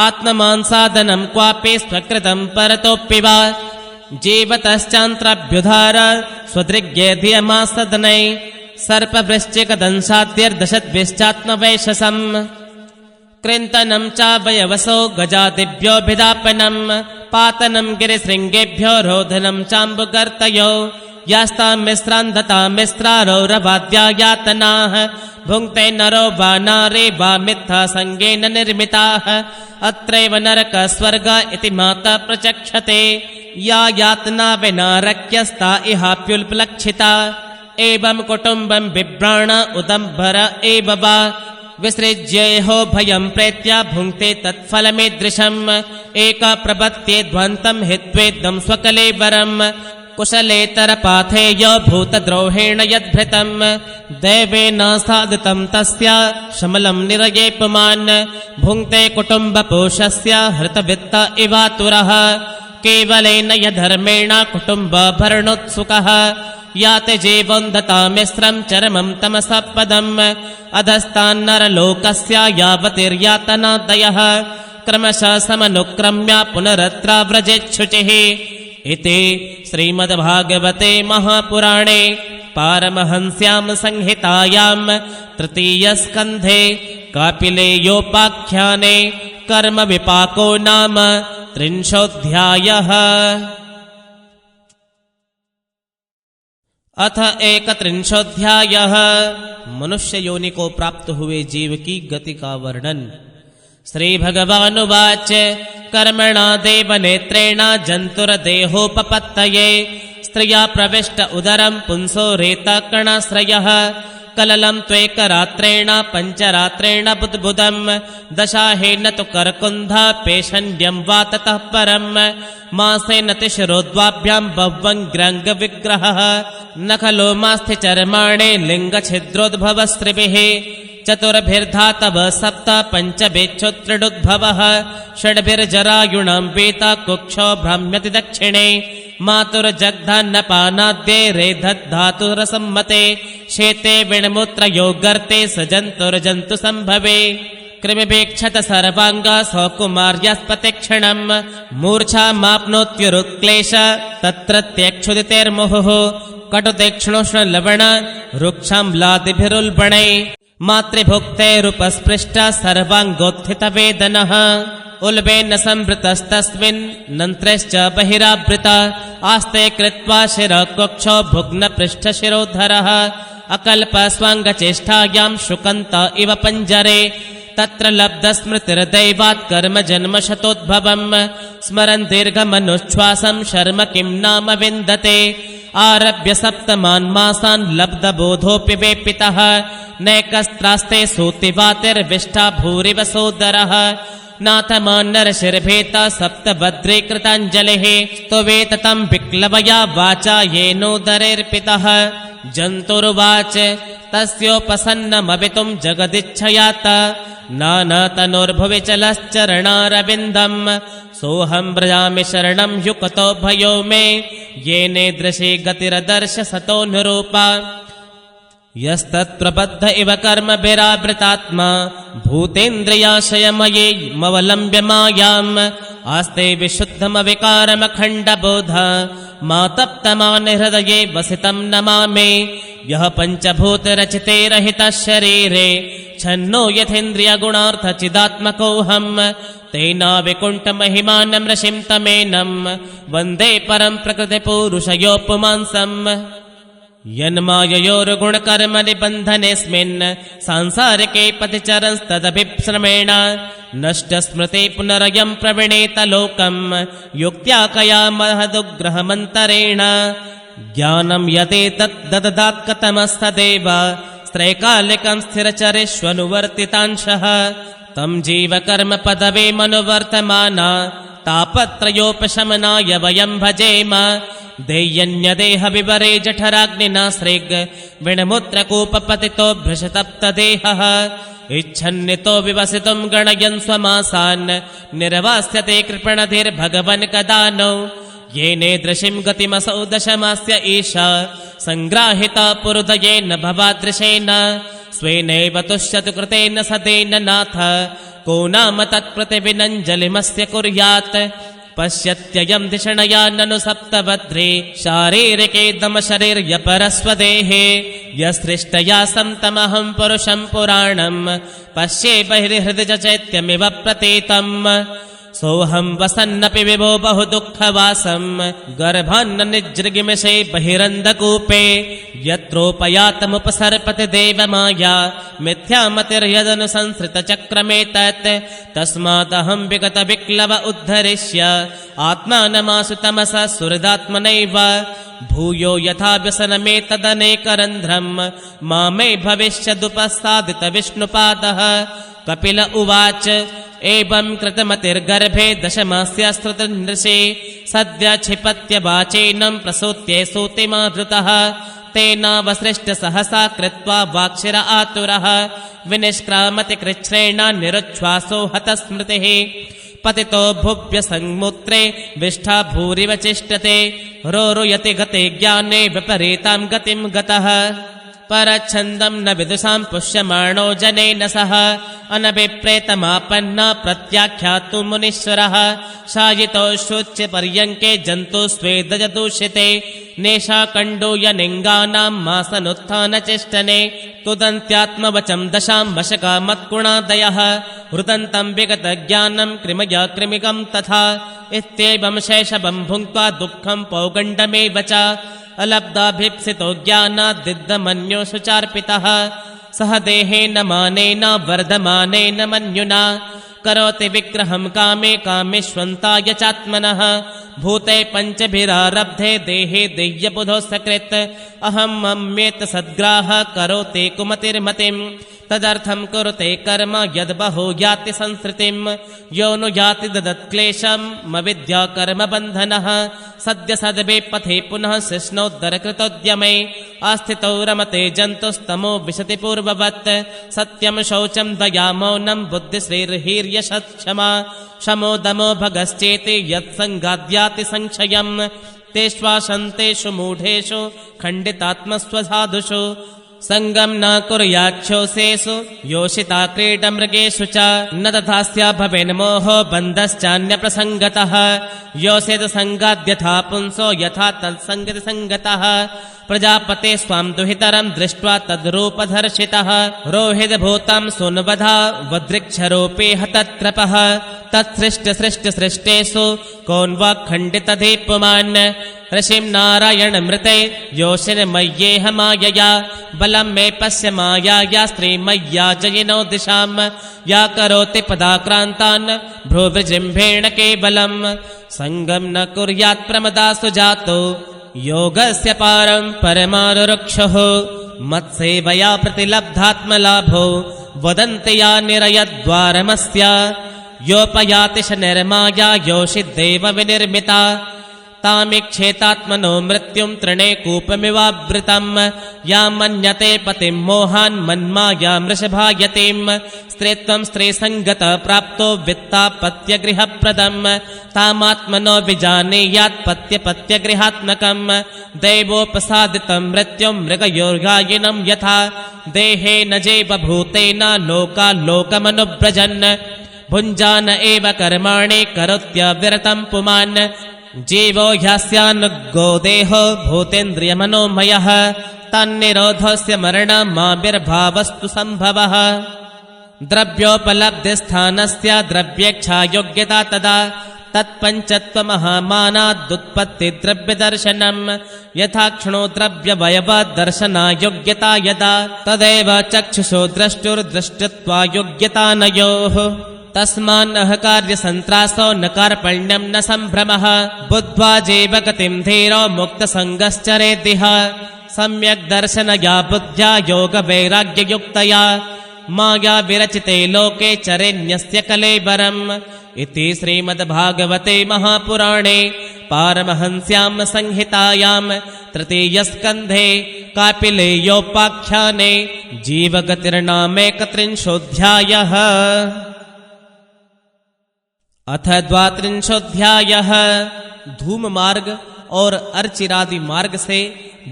आत्ममांसादनं क्वापि स्वकृतं परतोऽपि वा जीवतश्चान्त्राभ्युधार स्वदृग्येधियमासदनै सर्पवृश्चिकदंशाद्यर्दशद्भिश्चात्मवैशसम् कृन्तनं चावयवसो गजादिभ्योऽभिदापनं पातनं गिरिशृङ्गेभ्यो रोधनं चाम्बुकर्तयो यास्तां मिस्रान् दतां मिस्रारौरवाद्या यातनाः भुङ्क्ते नरो वा नारी वा मिथ्या सङ्गेन निर्मिताः अत्रैव नरकस्वर्ग इति माता प्रचक्षते या यातना विनारक्यस्ता इहाप्युल्पलक्षिता एवं कुटुम्बं बिभ्राण उदम्बर एव वा विसृज्येहो भयं प्रेत्या भुङ्क्ते तत्फलमीदृशम् एका प्रपत्ये ध्वन्तं हित्वेदं स्वकलेवरम् कुशलेतरपाथेय भूतद्रोहेण यद्भृतं दैवेन साधितं तस्य शमलं निरये पुमान् भुङ्क्ते कुटुम्बपोषस्य हृतवित्त इवातुरः केवलेन यधर्मेण कुटुम्बभरणोत्सुकः याते जीवोन्धता मिश्रं चरमं तमसः पदम् अधस्तान्नरलोकस्य यावतिर्यातनादयः क्रमशः समनुक्रम्य पुनरत्राव्रजेच्छुचिः इति श्रीमद्भागवते महापुराणे पारमहंस्यां संहितायां तृतीयस्कन्धे कापिलेयोपाख्याने कर्मविपाको नाम 30ोऽध्यायः। अथ 31ोऽध्यायः। मनुष्य योनि को प्राप्त हुए जीव की गति का वर्णन। श्री भगवानुवाच कर्मणा देवनेत्रेण जन्तुर्देहोपपत्तये स्त्रिया प्रविष्ट उदरं पुंसो रेतकणाश्रयः कललं त्वेकरात्रेण पञ्चरात्रेण बुद्बुदं दशाहेन तु करकुन्धा पेषण्ड्यं वा ततः परं मासेन तिशिरोद्वाभ्यां बह्वङ्ग्रङ्गविग्रहः न खलु मास्ति चर्माणे लिङ्गछिद्रोद्भवस्त्रिभिः चतुर्भिर्धातव सप्त पञ्चभिश्चोत्तरोद्भवः षड्भिर्जरायुणां वेता कुक्षो भ्राम्यति दक्षिणे मातुर्जग्धन्नपानाद्ये रेधद्धातुरसम्मते शेते विण्मूत्रयो गर्ते स जन्तुर्जन्तु सम्भवे कृमिभेक्षत सर्वाङ्ग सौकुमार्यास्पते क्षणम् मूर्छामाप्नोत्युरुक्लेश तत्र त्यक्षुदितेर्मुहुः कटुतीक्ष्णोष्णलवण रुक्षाम्लादिभिरुल्बणै मातृभुक्तेरुपस्पृष्ट सर्वाङ्गोत्थितवेदनः उल्बेन संवृतस्तस्मिन् नन्त्रश्च बहिरावृत आस्ते कृत्वा शिरकुक्षो भुग्नपृष्ठशिरोधरः अकल्पस्वाङ्गचेष्टायां शुकन्त इव पञ्जरे तत्र लब्धस्मृतिर्दैवात् कर्म जन्मशतोद्भवम् स्मरन् दीर्घमनुच्छ्वासं शर्म किं नाम विन्दते आरभ्य सप्तमान् मासान् लब्धबोधोऽपि वेपितः नैकस्त्रास्ते सूतिवातिर्विष्टा भूरिव सोदरः नाथमान्नरशिर्भेत सप्तभद्रे कृताञ्जलिः स्तुवेत तं विक्लवया वाचा येनोदरेऽर्पितः जन्तुरुवाच तस्योपसन्नमवितुं जगदिच्छयात नानातनोर्भुवि चलश्चरणारविन्दम् सोऽहं व्रजामि शरणं युक्तो भयो मे येनेदृशे गतिरदर्श सतोऽनुरूपा यस्तत्प्रबद्ध इव कर्मभिरावृतात्मा भूतेन्द्रियाशयमये मवलम्ब्य मायाम् आस्ते विशुद्धमविकारमखण्डबोध मातप्तमानि हृदये वसितं नमामि यः पञ्चभूतरचिते रहितः शरीरे छन्नो यथेन्द्रियगुणार्थचिदात्मकोऽहम् तेनाविकुण्ठमहिमानं ऋषिं तमेनं वन्दे परं प्रकृतिपूरुषयोपुमांसम् यन्माययोर्गुणकर्मनिबन्धनेऽस्मिन् सांसारिके पतिचरंस्तदभिश्रमेण नष्टस्मृते पुनरयं प्रवृणेत लोकम् युक्त्या कया महदुग्रहमन्तरेण ज्ञानं यतेतत् दददात् कथमस्तदेव त्रैकालिकं स्थिरचरेष्वनुवर्तितांशः तं जीवकर्मपदवीमनुवर्तमाना तापत्रयोपशमनाय वयं भजेम देयन्यदेहविवरे जठराग्निना सृग् विणमुत्रकूपपतितो भृशतप्तदेहः इच्छन्नितो विवसितुं गणयन् स्वमासान् निर्वास्यते कृपणधिर्भगवन् कदानौ येनेदृशिं गतिमसौ दशमास्य ईशा सङ्ग्राहिता पुरुदयेन भवादृशेन स्वेनैव तुष्यतु कृतेन सदेन नाथ को नाम तत्प्रतिविनञ्जलिमस्य कुर्यात् पश्यत्ययं धिषणया ननु सप्तभद्रे शारीरिके दमशरीर्यपरस्वदेहे यसृष्टया समतमहं पुरुषं पुराणं पश्ये बहिर्हृदि चैत्यमिव प्रतीतम् सोऽहं वसन्नपि विभो बहु दुःखवासं गर्भान्न निजृगिमिषे बहिरन्धकूपे यत्रोपयातमुपसर्पति देवमाया मिथ्यामतिर्यदनुसंसृतचक्रमेतत् तस्मादहं विगत विक्लव उद्धरिष्य आत्मानमासु तमसा सुहृदात्मनैव भूयो यथा व्यसनमेतदनेकरन्ध्रं मामे भविष्यदुपसादित विष्णुपादः कपिल उवाच एवं कृतमतिर्गर्भे दशमास्यास्तृतनृषे सद्य क्षिपत्य वाचेनं प्रसूत्ये सूतिमाधृतः तेनावसृष्ट सहसा कृत्वा वाक्शिर आतुरः विनिष्क्रामति कृच्छ्रेण निरुच्छ्वासो हतस्मृतिः पतितो भुव्य संमुत्रे विष्ठा भूरिव चेष्टते रोरुयति गते ज्ञाने विपरीतां गतिं गतः परच्छन्दं न विदुषां पुष्यमाणो जनेन सह अनभिप्रेतमापन्न प्रत्याख्यातु मुनीश्वरः शायितो शुच्य पर्यङ्के जन्तु स्वेदजदूषिते नेशाकण्डूयनिङ्गानां मासनुत्थानचेष्टने तुदन्त्यात्मवचं दशां वशकामत्कुणादयः हृदन्तं विगतज्ञानं कृमया कृमिकं तथा इत्येवं शैशवं भुङ्क्त्वा दुःखं पौगण्डमेव च अलब्धाभिप्सितो ज्ञानाद्दिग्धमन्योषु चार्पितः सह देहेन मानेन वर्धमानेन मन्युना करोति विग्रहं कामे कामेष्वन्ताय चात्मनः भूते पञ्चभिरारब्धे देहे देय्यबुधो सकृत् अहं मम्येत सद्ग्राह करोति कुमतिर्मतिं तदर्थं कुरुते कर्म यद्बहो याति संसृतिं यो नु याति ददत्क्लेशं मविद्या कर्म बन्धनः सद्य सद्वे पथे पुनः शिष्णोद्धरकृतोद्यमे आस्थितो रमते जन्तुस्तमो विशति पूर्ववत् सत्यं शौचं दया मौनं बुद्धिश्रीर्हीर्यशक्षमा शमो दमो भगश्चेति यत्सङ्गाद्याति संक्षयम् तेष्वाशन्तेषु मूढेषु खण्डितात्मस्वसाधुषु सङ्गं न कुर्याच्छोषेषु योषिता क्रीडमृगेषु च न तथास्य भवेन् मोहो बन्धश्चान्यप्रसङ्गतः योषित सङ्गाद्यथा पुंसो यथा तत्सङ्गति सङ्गतः प्रजापते स्वां दुहितरं दृष्ट्वा तद्रूपधर्षितः रोहितभूतं सुन्वधा वदृक्षरूपे हतत्रपः तत्सृष्टसृष्टसृष्टेषु कोन्वाखण्डितधि पुमान् ऋषिं नारायणमृते योषिन्मय्येह मायया बलं मे पश्य मायाया स्त्रीमय्या जयिनो दिशां या करोति पदाक्रान्तान् भ्रुविजृम्भेण केवलम् सङ्गं न कुर्यात् प्रमदासु जातो योगस्य पारं परमारुरुक्षः मत्सेवया प्रतिलब्धात्मलाभो वदन्ति या निरयद्वारमस्य योपयाति शनिर्माया योषिद्देव विनिर्मिता तामीक्षेतात्मनो मृत्युं तृणे कूपमिवावृतं या मन्यते पतिं मोहान् मन्माया मृषभायतीं स्त्रीत्वं स्त्रीसङ्गत प्राप्तो वित्तापत्यगृहप्रदं तामात्मनो विजानीयात् पत्यपत्यगृहात्मकं दैवोपसादितं मृत्युं मृगयोर्गायिनं यथा देहेन जैवभूतेन लोकाल्लोकमनुव्रजन् भुञ्जान एव कर्माणि करोत्यविरतं पुमान् जीवो ह्यस्यानुग्गो देहो भूतेन्द्रियमनोमयः तन्निरोधस्य मरणमाविर्भावस्तु सम्भवः द्रव्योपलब्धिस्थानस्य द्रव्येच्छायोग्यता तदा तत्पञ्चत्वमहामानादुत्पत्तिद्रव्यदर्शनं यथा क्षणो द्रव्यवयवदर्शनायोग्यता यदा तदेव चक्षुषो द्रष्टुर्दृष्टत्वायोग्यतानयोः तस्मान्नःकार्यसन्त्रासो न कार्पण्यं न सम्भ्रमः बुद्ध्वा जैव गतिं धीरो मुक्तसङ्गश्चरेदिह सम्यक् दर्शनया बुद्ध्या योगवैराग्ययुक्तया माया विरचिते लोके चरेण्यस्य कलेबरम् इति श्रीमद्भागवते महापुराणे पारमहंस्यां संहितायां तृतीयस्कन्धे कापिलेयोपाख्याने जीवगतिर्नामैकत्रिंशोऽध्यायः। अथ द्वात्रिंशोऽध्यायः। धूम मार्ग और अर्चिरादि मार्ग से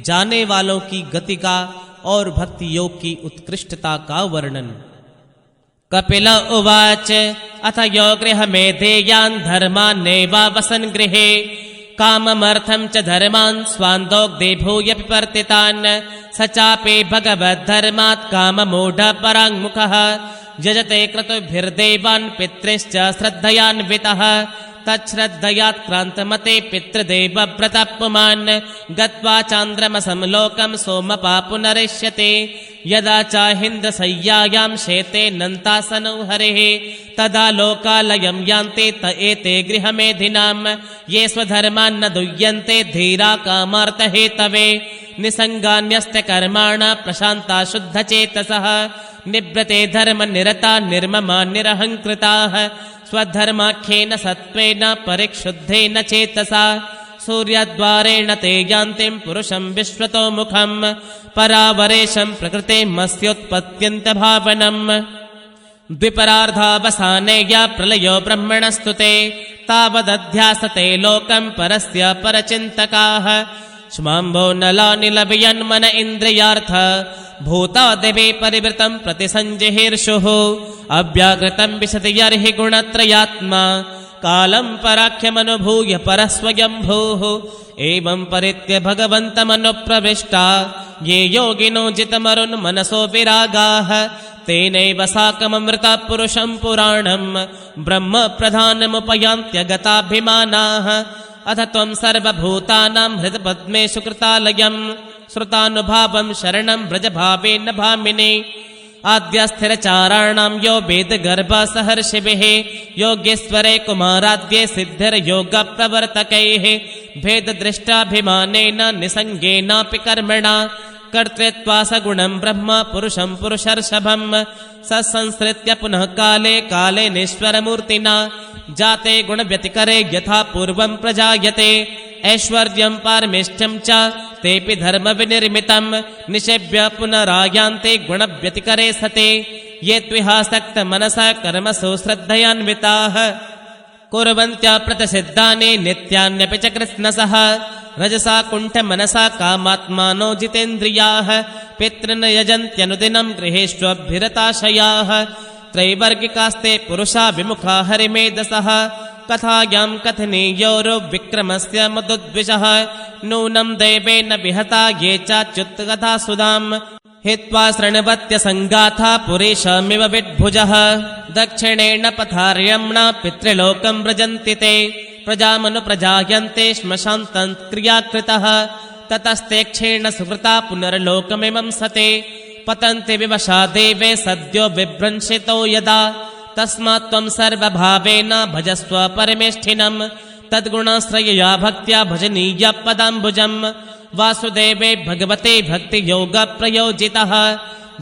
जाने वालों की गति का और भक्ति योग की उत्कृष्टता का वर्णन। कपिल उवाच अथ यो गृहमेधेयान् धर्मान्नेवावसन् गृहे काममर्थं च धर्मान् स्वान्दोग्धे भूय विपर्तितान् स चापि भगवद्धर्मात् काममूढपराङ्मुखः यजते क्रतुभिर्देवान् पितृश्च श्रद्धयान्वितः तच्छ्रद्धयात्क्रान्तमते पितृदेवव्रतः पुमान् गत्वा चान्द्रमसं लोकं सोमपा पुनरिष्यते यदा चाहिन्द्रशय्यायां शेते नन्तासनौ हरिः तदा लोकालयं यान्ते त एते गृहमेधिनां ये स्वधर्मान् न दुह्यन्ते धीरा कामार्थहेतवे निसङ्गान्यस्य कर्माणा प्रशान्ता शुद्धचेतसः निवृते धर्मनिरता निर्ममा निरहङ्कृताः स्वधर्माख्येन सत्त्वेन परिक्षुद्धेन चेतसा सूर्यद्वारेण ते यान्तिं पुरुषं विश्वतोमुखं परावरेशं प्रकृतिमस्योत्पत्त्यन्तभावनम् द्विपरार्धावसाने या प्रलयो ब्रह्मणस्तुते तावदध्यासते लोकं परस्य परचिन्तकाः श्माम्भो नलानिलभयन्मन इन्द्रियार्थ भूतादिवे परिवृतं प्रतिसञ्जिहीर्षुः अव्याकृतं विशति यर्हि गुणत्रयात्मा कालं पराख्यमनुभूय परस्वयंभूः एवं परित्य भगवन्तमनुप्रविष्टा ये योगिनो जितमरुन्मनसो विरागाः तेनैव साकममृता पुरुषं पुराणं ब्रह्म प्रधानमुपयान्त्यगताभिमानाः अथ त्वं सर्वभूतानां हृदपद्मेषु कृतालयं श्रुतानुभावं शरणं व्रजभावेन भामिने आद्यस्थिरचाराणां यो वेदगर्भसहर्षिभिः योगेश्वरे कुमाराद्ये सिद्धिर्योगप्रवर्तकैः भेददृष्टाभिमानेन निसङ्गेनापि कर्मणा कर्तृत्वा सगुणं ब्रह्म पुरुषं पुरुषर्षभं ससंसृत्य पुनः काले काले नेश्वरमूर्तिना जाते गुणव्यतिकरे यथा पूर्वं प्रजायते ऐश्वर्यं पारमेष्ठ्यं च तेऽपि धर्मविनिर्मितं निषेव्य पुनरायान्ते गुणव्यतिकरे सते ये त्विहासक्तमनसा कर्मसु श्रद्धयान्विताः कुर्वन्त्या प्रतिषिद्धानि नित्यान्यपि च कृत्स्नसः रजसा कुण्ठमनसा कामात्मानो जितेन्द्रियाः पितॄन् यजन्त्यनुदिनं गृहेष्वभिरताशयाः त्रैवर्गिकास्ते पुरुषा विमुखा हरिमेधसः कथायां कथनीयोरो विक्रमस्य मदुद्विषः नूनं देवेन विहता ये चाच्युत्कथा सुधाम् हित्वा शृण्वत्य सङ्गाथा पुरेशमिव विड्भुजः दक्षिणेन पथार्यम्णा पितृलोकं व्रजन्ति ते प्रजामनुप्रजायन्ते श्मशान्तं क्रियाकृतः ततस्ते क्षीण सुकृता पुनर्लोकमिमं सते पतन्ति विवशा देवे सद्यो विभ्रंशितो यदा तस्मात् त्वं सर्वभावेन भजस्व परमेष्ठिनं तद्गुणाश्रयया भक्त्या भजनीय पदाम्बुजम् वासुदेवे भगवते भक्तियोगप्रयोजितः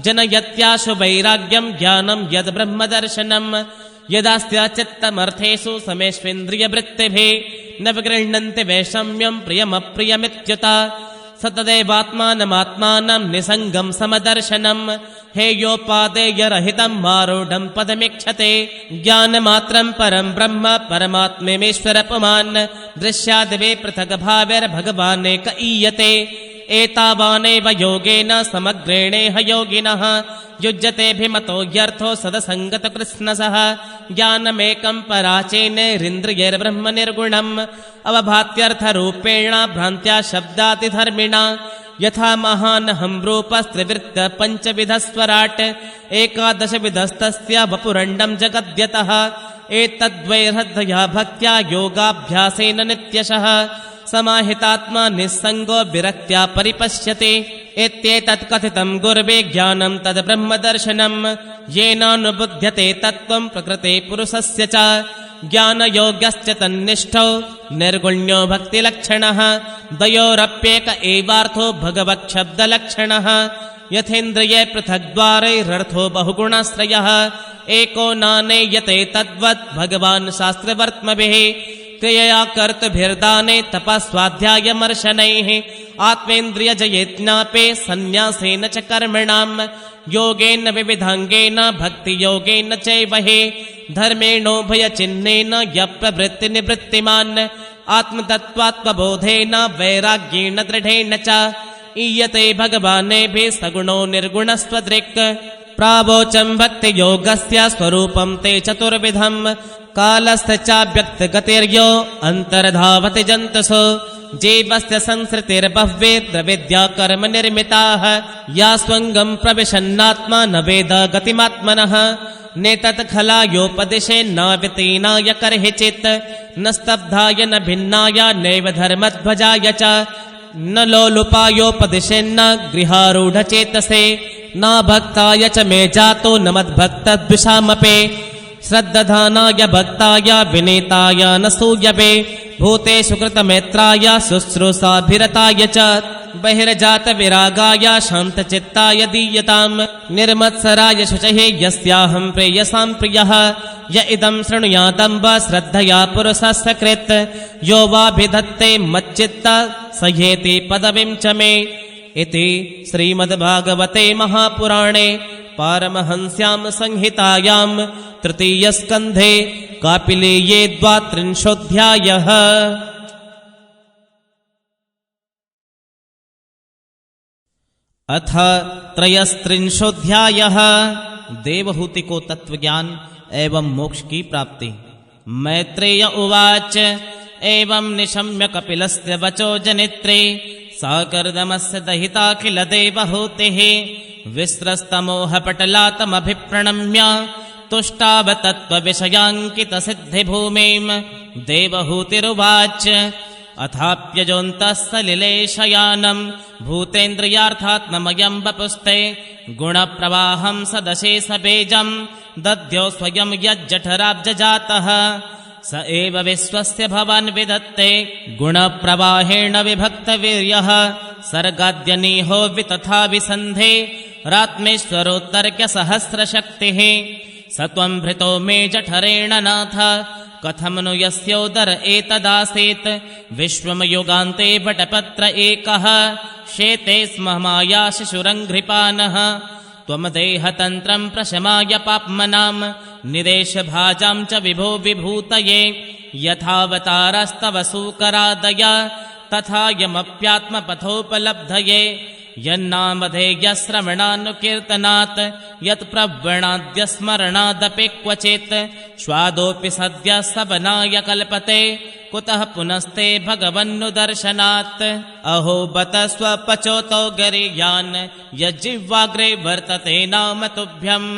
जनयत्याशु वैराग्यं ज्ञानं यद् ब्रह्मदर्शनं यदास्त्य चित्तमर्थेषु समेष्वेन्द्रियवृत्तिभिः न विगृह्णन्ति वैषम्यं प्रियमप्रियमित्युत सतदेवात्मानमात्मानं निसङ्गं समदर्शनं हेयोपादेयरहितं मारूढं पदमीक्षते ज्ञानमात्रं परं ब्रह्म परमात्मेश्वर पुमान् दृश्यादिवे पृथग् भावैर्भगवानेक ईयते एतावानेव योगेन समग्रेणेह योगिनः युज्यतेऽभिमतो ह्यर्थो सदसङ्गतकृत्स्नसः ज्ञानमेकं पराचेनेरिन्द्रियैर्ब्रह्मनिर्गुणम् अवभात्यर्थरूपेण भ्रान्त्या शब्दातिधर्मिणा यथा महानहं रूपस्त्रिवृत्त पञ्चविधस्वराट् एकादशविधस्तस्य वपुरण्डं जगद्यतः एतद्वैर्हृदया भक्त्या योगाभ्यासेन नित्यशः समाहितात्मा निस्सङ्गो विरक्त्या परिपश्यति इत्येतत् कथितं गुर्वे ज्ञानं तद् ब्रह्मदर्शनं येनानुबुध्यते तत्त्वं प्रकृते पुरुषस्य च ज्ञानयोग्यश्च तन्निष्ठो निर्गुण्यो भक्तिलक्षणः द्वयोरप्येक एवार्थो भगवच्छब्दलक्षणः यथेन्द्रिये पृथग्द्वारैरर्थो बहुगुणाश्रयः एको नानेयते तद्वत् भगवान् शास्त्रवर्त्मभिः क्रियया कर्तुभिर्दाने तपस्वाध्यायमर्शनैः आत्मेन्द्रियजयेज्ञापे सन्न्यासेन च कर्मणाम् योगेन विविधाङ्गेन भक्तियोगेन चैव हि धर्मेणोभयचिह्नेन यप्रवृत्तिनिवृत्तिमान् आत्मतत्त्वात्मबोधेन वैराग्येण दृढेन च ईयते भगवानेभिः सगुणो निर्गुणस्त्वदृक् प्रावोचं भक्तियोगस्य स्वरूपं ते चतुर्विधम् कालस्य चाव्यक्तगतिर्यो अन्तर्धावति जन्तुषु जीवस्य संसृतिर्बह्वेद्रविद्या कर्म निर्मिताः या स्वङ्गं प्रविशन्नात्मा न वेद गतिमात्मनः नेतत् खलायोपदिशेन्नावितीनाय कर्हिचित् न स्तब्धाय न भिन्नाय नैव धर्मध्वजाय च न लोलुपायोपदिशेन्न गृहारूढचेतसे न भक्ताय च मे जातो न मद्भक्तद्विषामपि श्रद्दधानाय भक्ताय विनीताय न सूयवे भूतेषु कृतमेत्राय शुश्रूषाभिरताय च बहिर्जातविरागाय शान्तचित्ताय दीयताम् निर्मत्सराय शुचिः यस्याहं प्रेयसां प्रियः य इदं शृणुयादम्ब श्रद्धया पुरुषस्य कृत् यो वाभिधत्ते मच्चित्त स ह्येति पदवीं च मे इति श्रीमद्भागवते महापुराणे पारमहंस्यां संहितायां तृतीयस्कन्धे कापिलेये 32 अथ 33 देवहूति को तत्वज्ञान एवं मोक्ष की प्राप्ति। मैत्रेय उवाच एवं निशम्य कपिलस्य वचो जनित्रे साकर्दमस्य दहिताखिल देवहूतिः विस्रस्तमोहपटलातमभिप्रणम्य तुष्टावतत्त्वविषयाङ्कितसिद्धिभूमिं देवहूतिरुवाच अथाप्यजोऽन्तः सलिलेशयानं भूतेन्द्रियार्थात्ममयं वपुस्ते गुणप्रवाहं सदशेषबीजं दद्यो स्वयं यज्जठराब्जजातः स एव विश्वस्य भवान् विदत्ते गुणप्रवाहेण विभक्तवीर्यः सर्गाद्यनीहो वितथा विसन्धे रात्मेश्वरोत्तर्क्यसहस्रशक्तिः स त्वं भृतो मे जठरेण नाथ कथं नु यस्योदर एतदासीत् विश्वमयुगान्ते वटपत्र एकः शेते स्म माया शिशुरङ्घ्रिपानः त्वं देहतन्त्रं प्रशमाय पाप्मनां निदेशभाजां च विभो विभूतये यथावतारस्तव सूकरादय तथा यमप्यात्मपथोपलब्धये यन्नामधेयश्रवणानुकीर्तनात् यत्प्रव्रणाद्यस्मरणादपि क्वचित् स्वादोऽपि सद्यः सवनाय कल्पते कुतः पुनस्ते भगवन्नुदर्शनात् अहो बत स्वपचोतो गरीयान् यज्जिह्वाग्रे वर्तते नाम तुभ्यम्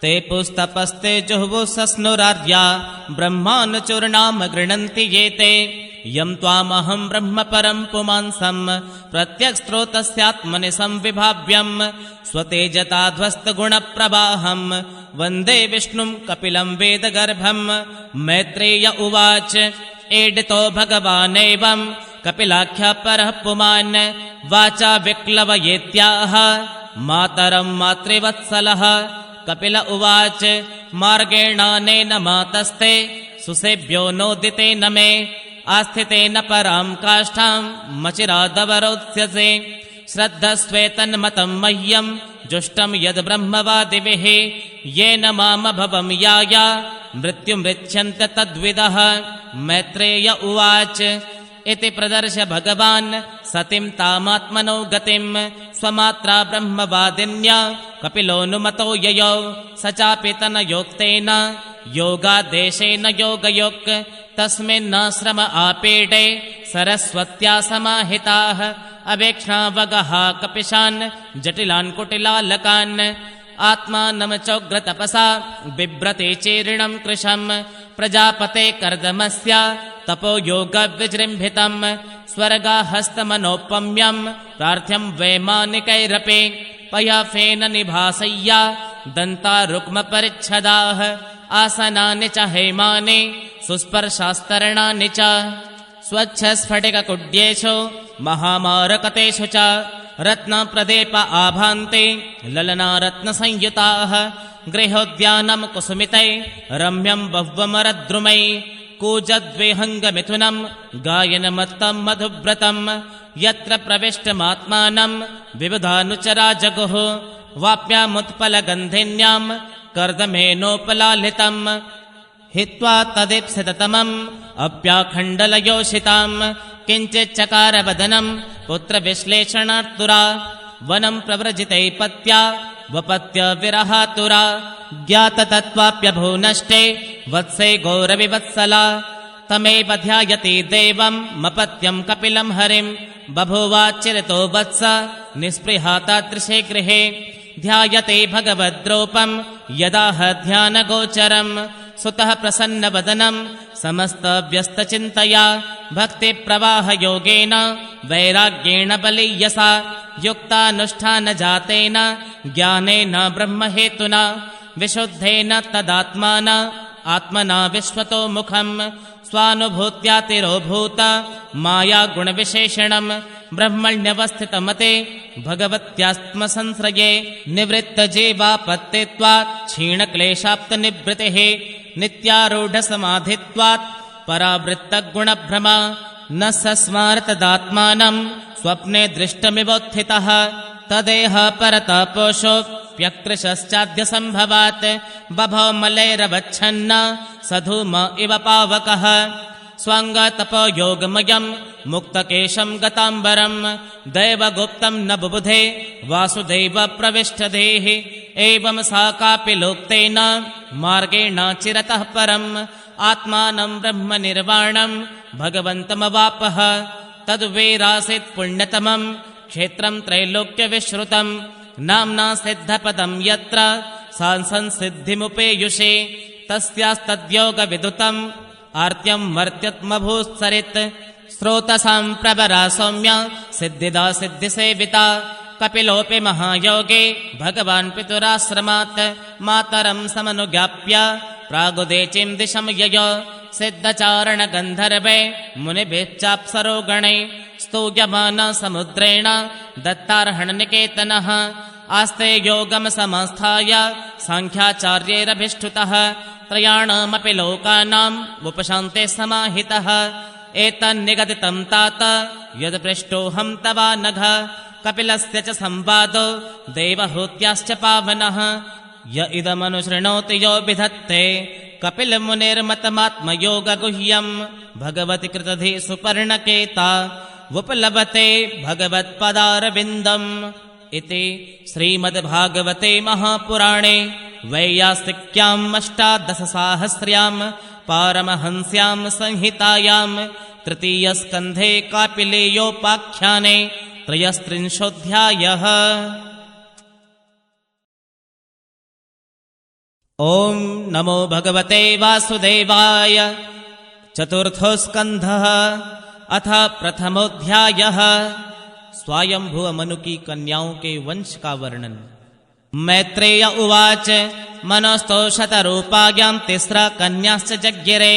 ते पुस्तपस्ते जुह्वु सस्नुरार्या ब्रह्मानुचूर्णाम गृह्णन्ति ये ते यं त्वामहं ब्रह्म परं पुमांसं प्रत्यक्स्त्रोतस्यात्मनि संविभाव्यं स्वतेजताध्वस्तगुणप्रवाहं वन्दे विष्णुं कपिलं वेदगर्भं मैत्रेय उवाच एडितो भगवानेवं कपिलाख्य परः पुमान् वाचा विक्लवयेत्याह मातरं मातृवत्सलः कपिल उवाच मार्गेणानेन मातस्ते सुसेभ्यो नोदितेन मे आस्थितेन परां काष्ठां मचिरादवरोत्स्यसे श्रद्धस्वेतन्मतं मह्यं जुष्टं यद् ब्रह्मवादिभिः येन मामभवं याया मृत्युमृच्छन्त तद्विदः मैत्रेय उवाच इति प्रदर्श्य भगवान् सतिं तामात्मनो गतिं स्वमात्रा ब्रह्मवादिन्या कपिलोऽनुमतो ययौ स चापि तनयोक्तेन योगादेशेन योगयुक् तस्मिन्नाश्रम आपेडे सरस्वत्या समाहिताः अवेक्ष्णावगः कपिशान् जटिलान् कुटिलालकान् आत्मानं चोग्रतपसा बिभ्रते चेरिणं कृशम् प्रजापते कर्दमस्य तपो योगविजृम्भितम् स्वर्गाहस्तमनोपम्यम् प्रार्थ्यं वैमानिकैरपि पयाफेन निभासय्या दन्तारुक्मपरिच्छदाः आसनानि च हेमानि सुस्पर्शास्तरणानि च स्वच्छस्फटिककुड्येषु महामारकतेषु च रत्नप्रदेप आभान्ते ललनारत्नसंयुताः गृहोद्यानं कुसुमितै रम्यं बह्वमरद्रुमै कूजद्विहङ्गमिथुनं गायनमत्तं मधुव्रतं यत्र प्रविष्टमात्मानं विबुधानुचरा जगुः वाप्यामुत्पलगन्धिन्यां कर्दमेनोपलालितं हित्वा तदीप्सिततमम् अप्याखण्डलयोषितां किञ्चिच्चकारवदनं पुत्रविश्लेषणार्तुरा वनं प्रव्रजितै पत्या वपत्य विरहातुरा ज्ञाततत्त्वाप्यभूनष्टे वत्से गौरविवत्सला तमेव ध्यायति देवं मपत्यं कपिलं हरिं बभूवाच्चिरतो वत्स निःस्पृहा तादृशे गृहे ध्यायते भगवद्रूपं यदाह ध्यानगोचरं सुतः प्रसन्नवदनं समस्तव्यस्तचिन्तया भक्तिप्रवाहयोगेन वैराग्येण बलीयसा युक्तानुष्ठानजातेन ज्ञानेन ब्रह्महेतुना विशुद्धेन तदात्मान आत्मना विश्वतो मुखं स्वानुभूत्यातिरोभूत मायागुणविशेषणं ब्रह्मण्यवस्थितमते भगवत्यात्मसंश्रये निवृत्तजीवापत्तित्वात् क्षीणक्लेशाप्तनिवृत्तिः नित्यारूढसमाधित्वात् परावृत्तगुणभ्रमा न सस्मारतदात्मानं स्वप्ने दृष्टमिवोत्थितः तदेह परतापोषोऽप्यकृशश्चाद्यसम्भवात् बभौ मलैरवच्छन्न सधूम इव पावकः स्वाङ्गतपोयोगमयं मुक्तकेशं गताम्बरं दैवगुप्तं न बुबुधे वासुदेव प्रविष्टधेः एवं सा कापि लोक्तेन मार्गेण चिरतः परम् आत्मानं ब्रह्मनिर्वाणं भगवन्तमवापः तद्वेरासीत् पुण्यतमं क्षेत्रं त्रैलोक्यविश्रुतं नाम्ना सिद्धपदं यत्र सांसंसिद्धिमुपेयुषे तस्यास्तद्योगविदुतम् आर्त्यं मर्त्यत्मभूत्सरित् स्रोतसां प्रवरा सौम्य सिद्धिदा सिद्धिसेविता कपिलोऽपि महायोगे भगवान् पितुराश्रमात् मातरं समनुज्ञाप्य प्रागुदेचीं दिशं ययो सिद्धचारणगन्धर्वे मुनिभिश्चाप्सरो गणे स्तूयमान समुद्रेण दत्तार्हणनिकेतनः आस्ते योगं समास्थाय साङ्ख्याचार्यैरभिष्ठुतः त्रयाणामपि लोकानां उपशान्ते समाहितः एतन्निगदितं तात यत्पृष्टोऽहं तवानघ कपिलस्य च संवादो देवहूत्याश्च पावनः य इदमनुशृणोति यो विधत्ते कपिलमुनिर्मतमात्मयोगगुह्यं भगवति कृतधि सुपर्णकेता उपलभते भगवत्पदारविन्दम् इति श्रीमद्भागवते महापुराणे वैयासिक्याम् अष्टादशसाहस्र्यां पारमहंस्यां संहितायां तृतीयस्कन्धे कापिलेयोपाख्याने 33 ॐ नमो भगवते वासुदेवाय। चतुर्थो स्कन्धः। अथ प्रथमोऽध्यायः। स्वायंभुव मनु की कन्याओं के वंश का वर्णन। मैत्रेय उवाच मनोस्तो शतरूपायां तिस्रा कन्याश्च जज्ञिरे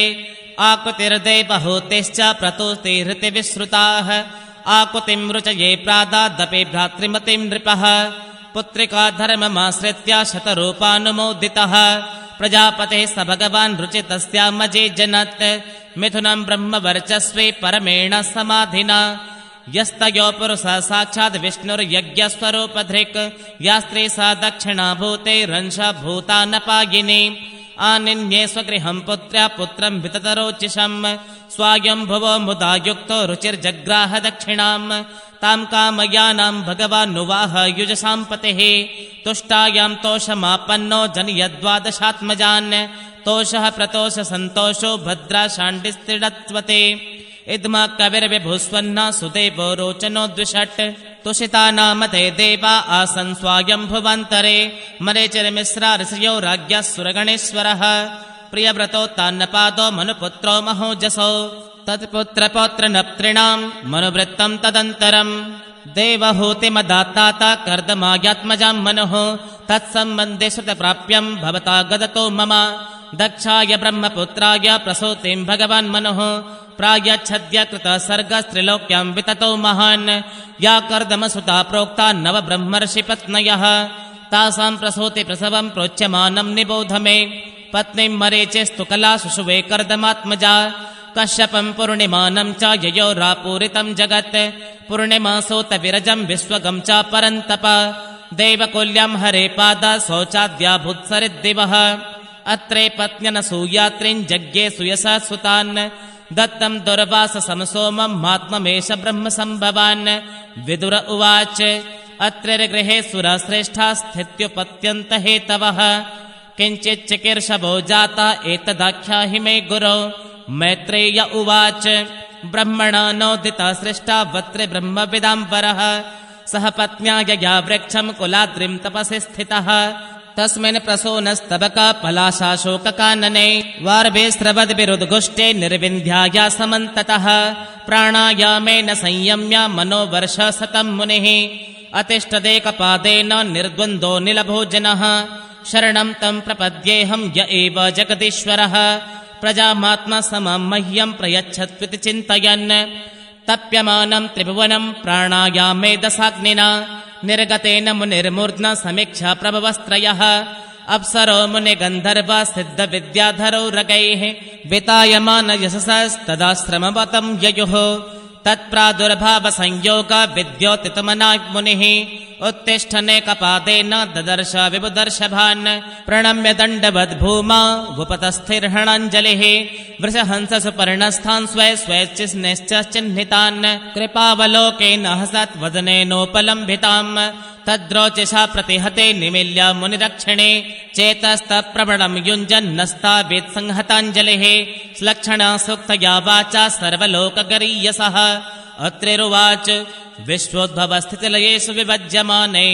आकुतिर्देवहूतिश्च प्रतुस्ते विश्रुताः आकुतिं रुचये प्रादादपि भ्रातृमतिं नृपः पुत्रिका धर्ममाश्रित्य शतरूपानुमोदितः प्रजापतेः स भगवान् रुचितस्यामजे जनत् मिथुनं ब्रह्मवर्चस्वे परमेण समाधिना यस्तयो पुरुषः साक्षात् विष्णुर्यज्ञस्वरूपधृक् या स्त्री सा दक्षिणाभूते रंशभूतानपायिनी आनिन्ये स्वगृहं पुत्र्या पुत्रं विततरोचिषम् स्वायंभुवो मुदा युक्तो रुचिर्जग्राह दक्षिणाम् तां कामयानां भगवानुवाह युजसां पतिः तुष्टायां तोषमापन्नो जनयद्वादशात्मजान् तोषः प्रतोष सन्तोषो भद्रा शाण्डिस्त्रिडत्वते इद्मा कविर्विभुस्वन्ना सुदेवो रोचनो द्विषट् तुषिता नाम ते देवा आसन् स्वायंभुवान्तरे मरीचिर्मिश्रा ऋषयो राज्ञः सुरगणेश्वरः प्रियव्रतोत्तानपादो मनुपुत्रो महोजसो तत्पुत्रपौत्रनप्तॄणां मनुवृत्तं तदन्तरम् देवहूतिमदात्ताता कर्दमायात्मजां मनुः तत्सम्बन्धे श्रुतप्राप्यं भवता गदतो मम दक्षाय ब्रह्मपुत्राय प्रसूतिं भगवान् मनुः प्रायच्छद्य कृतसर्गस्त्रिलोक्यां विततो महान् या कर्दमसुता प्रोक्ता नवब्रह्मर्षिपत्नयः तासां प्रसूति प्रसवं प्रोच्यमानं निबोध मे पत्नीं मरीचिस्तु कला शुशुवे कर्दमात्मजा कश्यपं पूर्णिमानं च ययोरापूरितं जगत् पूर्णिमासोत विरजं विश्वगं च परन्तप देवकुल्यं हरे पादा शौचाद्या भूत्सरिद्दिवः अत्रे पत्न्यनसूयात्रिं जज्ञे सुयसा सुतान् दत्तं दुर्वास समसोमं महात्ममेष ब्रह्मसम्भवान् विदुर उवाच अत्रिर्गृहे सुरश्रेष्ठा स्थित्युपत्यन्त हेतवः किञ्चित् चिकीर्षवो जाता एतदाख्याहि मे गुरो मैत्रेय उवाच ब्रह्मणा नोदिता सृष्टा वत्रे ब्रह्मविदाम्बरः सह पत्न्या यया वृक्षं कुलाद्रिं तपसि स्थितः तस्मिन् प्रसूनस्तबका पलाशाशोककानने वार्भे स्रवद्भिरुद्घुष्टे निर्विन्ध्याया समन्ततः प्राणायामेन संयम्य मनोवर्षशतं मुनिः अतिष्ठदेकपादेन निर्द्वन्द्वो निलभोजनः शरणं तं प्रपद्येऽहं य एव जगदीश्वरः प्रजामात्मा समं मह्यं प्रयच्छत्विति चिन्तयन् तप्यमानं त्रिभुवनं प्राणायामेदसाग्निना निर्गतेन मुनिर्मूर्ध्ना समीक्षा प्रभवस्त्रयः अप्सरो मुनिगन्धर्वा सिद्धविद्याधरो रगैः वितायमान यशसस्तदाश्रमवतं ययुः तत्प्रादुर्भावसंयोग विद्योतितमनाग् मुनिः उत्तिष्ठनेकपादेन ददर्श विबुदर्शभान् प्रणम्य दण्डवद्भूमा भूपतस्थिर्हणाञ्जलिः वृषहंससुपर्णस्थान् स्वे स्वेच्छिन्निश्चिह्नितान् कृपावलोकेन हसत्वदनेनोपलम्बिताम् तद्रोचिषा प्रतिहते निमील्य मुनिरक्षिणे चेतस्तप्रवणं युञ्जन्नस्तावेत् संहताञ्जलिः श्लक्षणा सूक्तया वाचा सर्वलोकगरीयसः अत्रिरुवाच विश्वोद्भवस्थितिलयेषु विभज्यमाने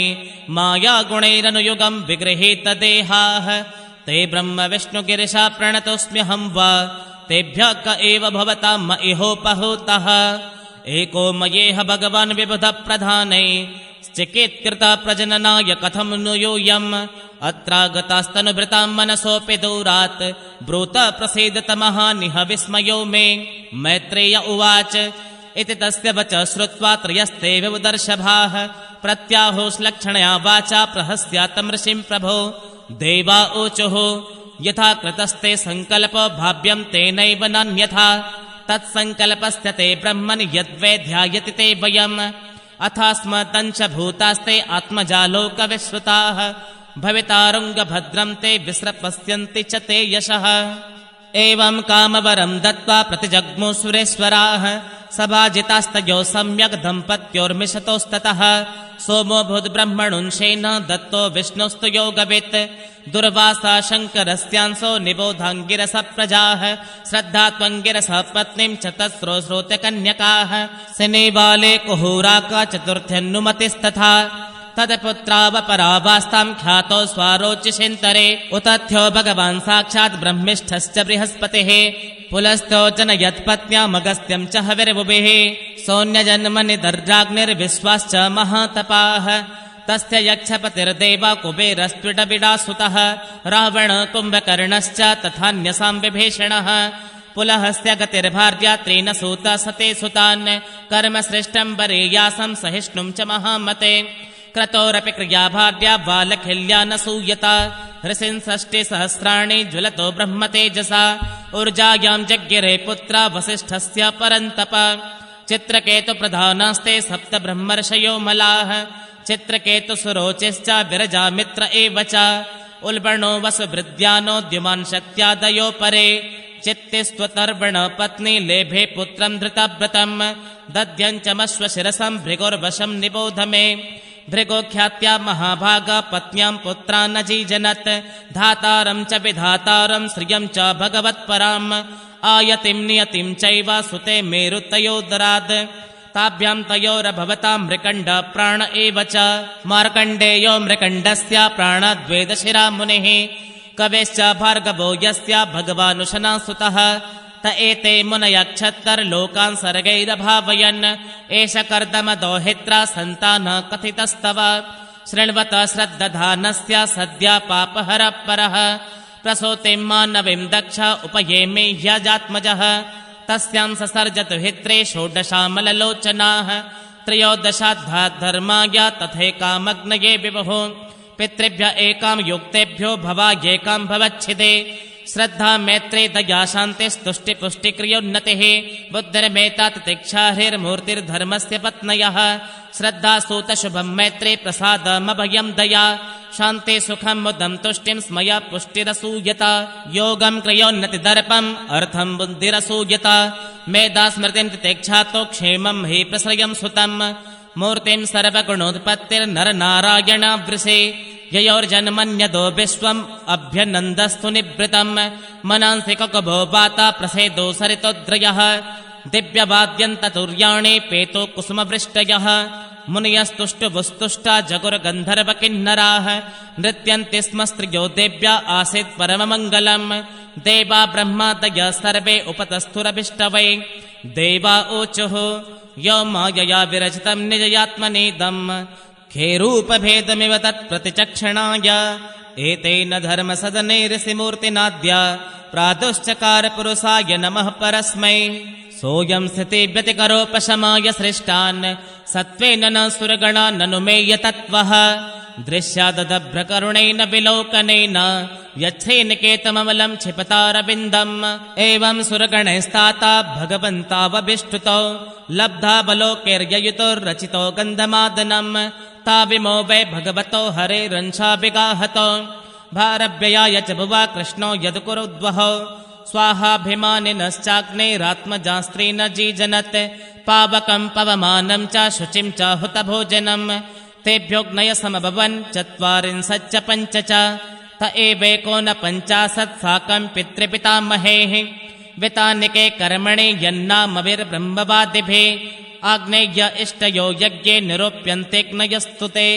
मायागुणैरनुयुगं विगृहीतदेहाः ते ब्रह्मविष्णुगिरिशा प्रणतोऽस्म्यहं वा तेभ्यः क एव भवतां म इहोपहूतः एको मयेह भगवान् विबुधप्रधाने चिकित्कृता प्रजननाय कथं नु यूयम् अत्रागतास्तनुभृतां मनसोऽपि दूरात् ब्रूत प्रसीदतमहानिह विस्मयो मे मैत्रेय उवाच इति तस्य वच श्रुत्वा त्रयस्ते विबुदर्शभाः प्रत्याहुश्लक्षणया वाचा प्रहस्यातं ऋषिं प्रभो देवा ऊचुः यथा कृतस्ते सङ्कल्पो भाव्यं तेनैव नान्यथा तत्सङ्कल्पस्य ते ब्रह्मन् यद्वै ध्यायति ते वयम् अथास्मदंशभूतास्ते आत्मजालोकविश्रुताः भवितारुङ्गभद्रं ते विस्रपस्यन्ति च ते यशः एवं कामवरं दत्त्वा प्रतिजग्मुः सुरेश्वराः सभाजितास्तयो सम्यक् दम्पत्योर्मिषतोस्ततः सोमो भूद्ब्रह्मणुंशेन दत्तो विष्णुस्तु योगवित् दुर्वासा शङ्करस्यांसो निबोधाङ्गिरस प्रजाः श्रद्धा त्वङ्गिरस पत्नीं चतस्रो श्रोतकन्यकाः सिनेबाले कुहूराका चतुर्थ्यन्नुमतिस्तथा तत्पुत्रावपरावास्तां ख्यातो स्वारोचिषेन्तरे उतथ्यो भगवान् साक्षात् ब्रह्मिष्ठश्च बृहस्पतिः पुलस्थो जनयत्पत्न्यामगस्त्यं च हविर्भुभिः सौन्यजन्मनिदर्जाग्निर्विश्वाश्च महातपाः तस्य यक्षपतिर्देवा कुबेरस्त्विडबिडासुतः रावण कुम्भकर्णश्च तथान्यसां विभीषणः पुलहस्य गतिर्भार्या त्रेन सूता सते सुतान् कर्म श्रेष्ठं वरेयासं सहिष्णुं च महामते क्रतोरपि क्रियाभार्या बालखिल्या न सूयता ऋषीन् 60 ज्वलतो ब्रह्मतेजसा ऊर्जायां जज्ञिरे पुत्रा वसिष्ठस्य परन्तप चित्रकेतुप्रधानास्ते 7 ब्रह्मर्षयो मलाः चित्रकेतुसुरोचिश्च विरजामित्र एव च उल्बणो वसुभृद्यानो द्युमान् शक्त्यादयो परे चित्तिस्त्वतर्वण पत्नी लेभे पुत्रं धृतव्रतं दध्यञ्चमश्वशिरसं भृगोर्वशं निबोध मे भृगोख्यात्या महाभागा पत्न्यां पुत्रान् अजीजनत् धातारं च विधातारं श्रियं च भगवत्पराम् आयतिं नियतिं चैव सुते मेरुतयोदरात् ताभ्यां तयोरभवतां मृकण्ड प्राण एव च मार्कण्डेयो मृकण्डस्य प्राणाद्वेदशिरा मुनिः कवेश्च भार्गवो यस्य भगवानुशनासुतः त एते मुनयक्षत्तर्लोकान् सर्गैरभावयन् एष कर्दमदोहित्रा सन्तान कथितस्तव शृण्वत श्रद्दधानस्य सद्या पापहरः परः प्रसूतिं मानवीं दक्ष उपयेमे ह्यजात्मजः तस्यां ससर्जतु हित्रे 16 त्रयोदशाद्धर्माय तथैकामग्नये विभुः पितृभ्य एकां युक्तेभ्यो भवायेकां भवच्छिदे श्रद्धा मैत्रे दया शान्तिस्तुष्टिपुष्टिक्रियोन्नतिः बुद्धिर्मेता तितिक्षा हरिर्मूर्तिर्धर्मस्य पत्न्यः श्रद्धा सूतशुभं मैत्रे प्रसादमभयं दया शान्ति सुखं मुदं तुष्टिं स्मया पुष्टिरसूयता योगं क्रियोन्नतिदर्पम् अर्थं बुद्धिरसूयता मेधा स्मृतिं तितिक्षा तो क्षेमं हि प्रश्रयं सुतम् मूर्तिं सर्वगुणोत्पत्तिर्नरनारायणावृषे ययोर्जन्मन्यदो विश्वम् अभ्यनन्दस्तु निवृतम् मनांसि ककुभो वाता प्रसेदो सरितोद्रयः दिव्यवाद्यन्ततुर्याणि पेतो कुसुमवृष्टयः मुनयस्तुष्टुवुस्तुष्टा जगुर्गन्धर्वकिन्नराः नृत्यन्ति स्म स्त्रियो देव्या आसीत् परममङ्गलम् देवा ब्रह्मादय सर्वे उपतस्थुरभिष्टवै देवा ऊचुः यो मायया विरचितं निजयात्मनेदम् खेरूपभेदमिव तत्प्रतिचक्षणाय एतेन धर्मसदने ऋषिमूर्तिनाद्य प्रादुश्चकार पुरुषाय नमः परस्मै सोऽयं स्थितिव्यतिकरोपशमाय सृष्टान् सत्त्वेन न सुरगणान् ननुमेय तत्त्वः दृश्यादभ्रकरुणेन विलोकनेन यच्छ्रेनिकेतममलं क्षिपतारविन्दम् एवं सुरगणैस्ताता भगवन्तावभिष्टुतो लब्धा बलोकैर्ययुतोर्रचितो गन्धमादनम् ताविमो वै भगवतो हरेरंशाभिगाहतो भारव्ययाय च भुवा कृष्णो यदुकुरुद्वः स्वाहाभिमानिनश्चाग्नेरात्मजास्त्रेण जीजनत् पावकं पवमानं च शुचिं च हुतभोजनम् तेभ्योऽग्नय समभवन् 40 च 5 च त एवैकोनपञ्चाशत् साकं पितृपितामहैः वितानिके कर्मणि यन्नामविर्ब्रह्मवादिभिः आग्नेय इष्टयो यज्ञे निरूप्यन्तेऽग्नयस्तुते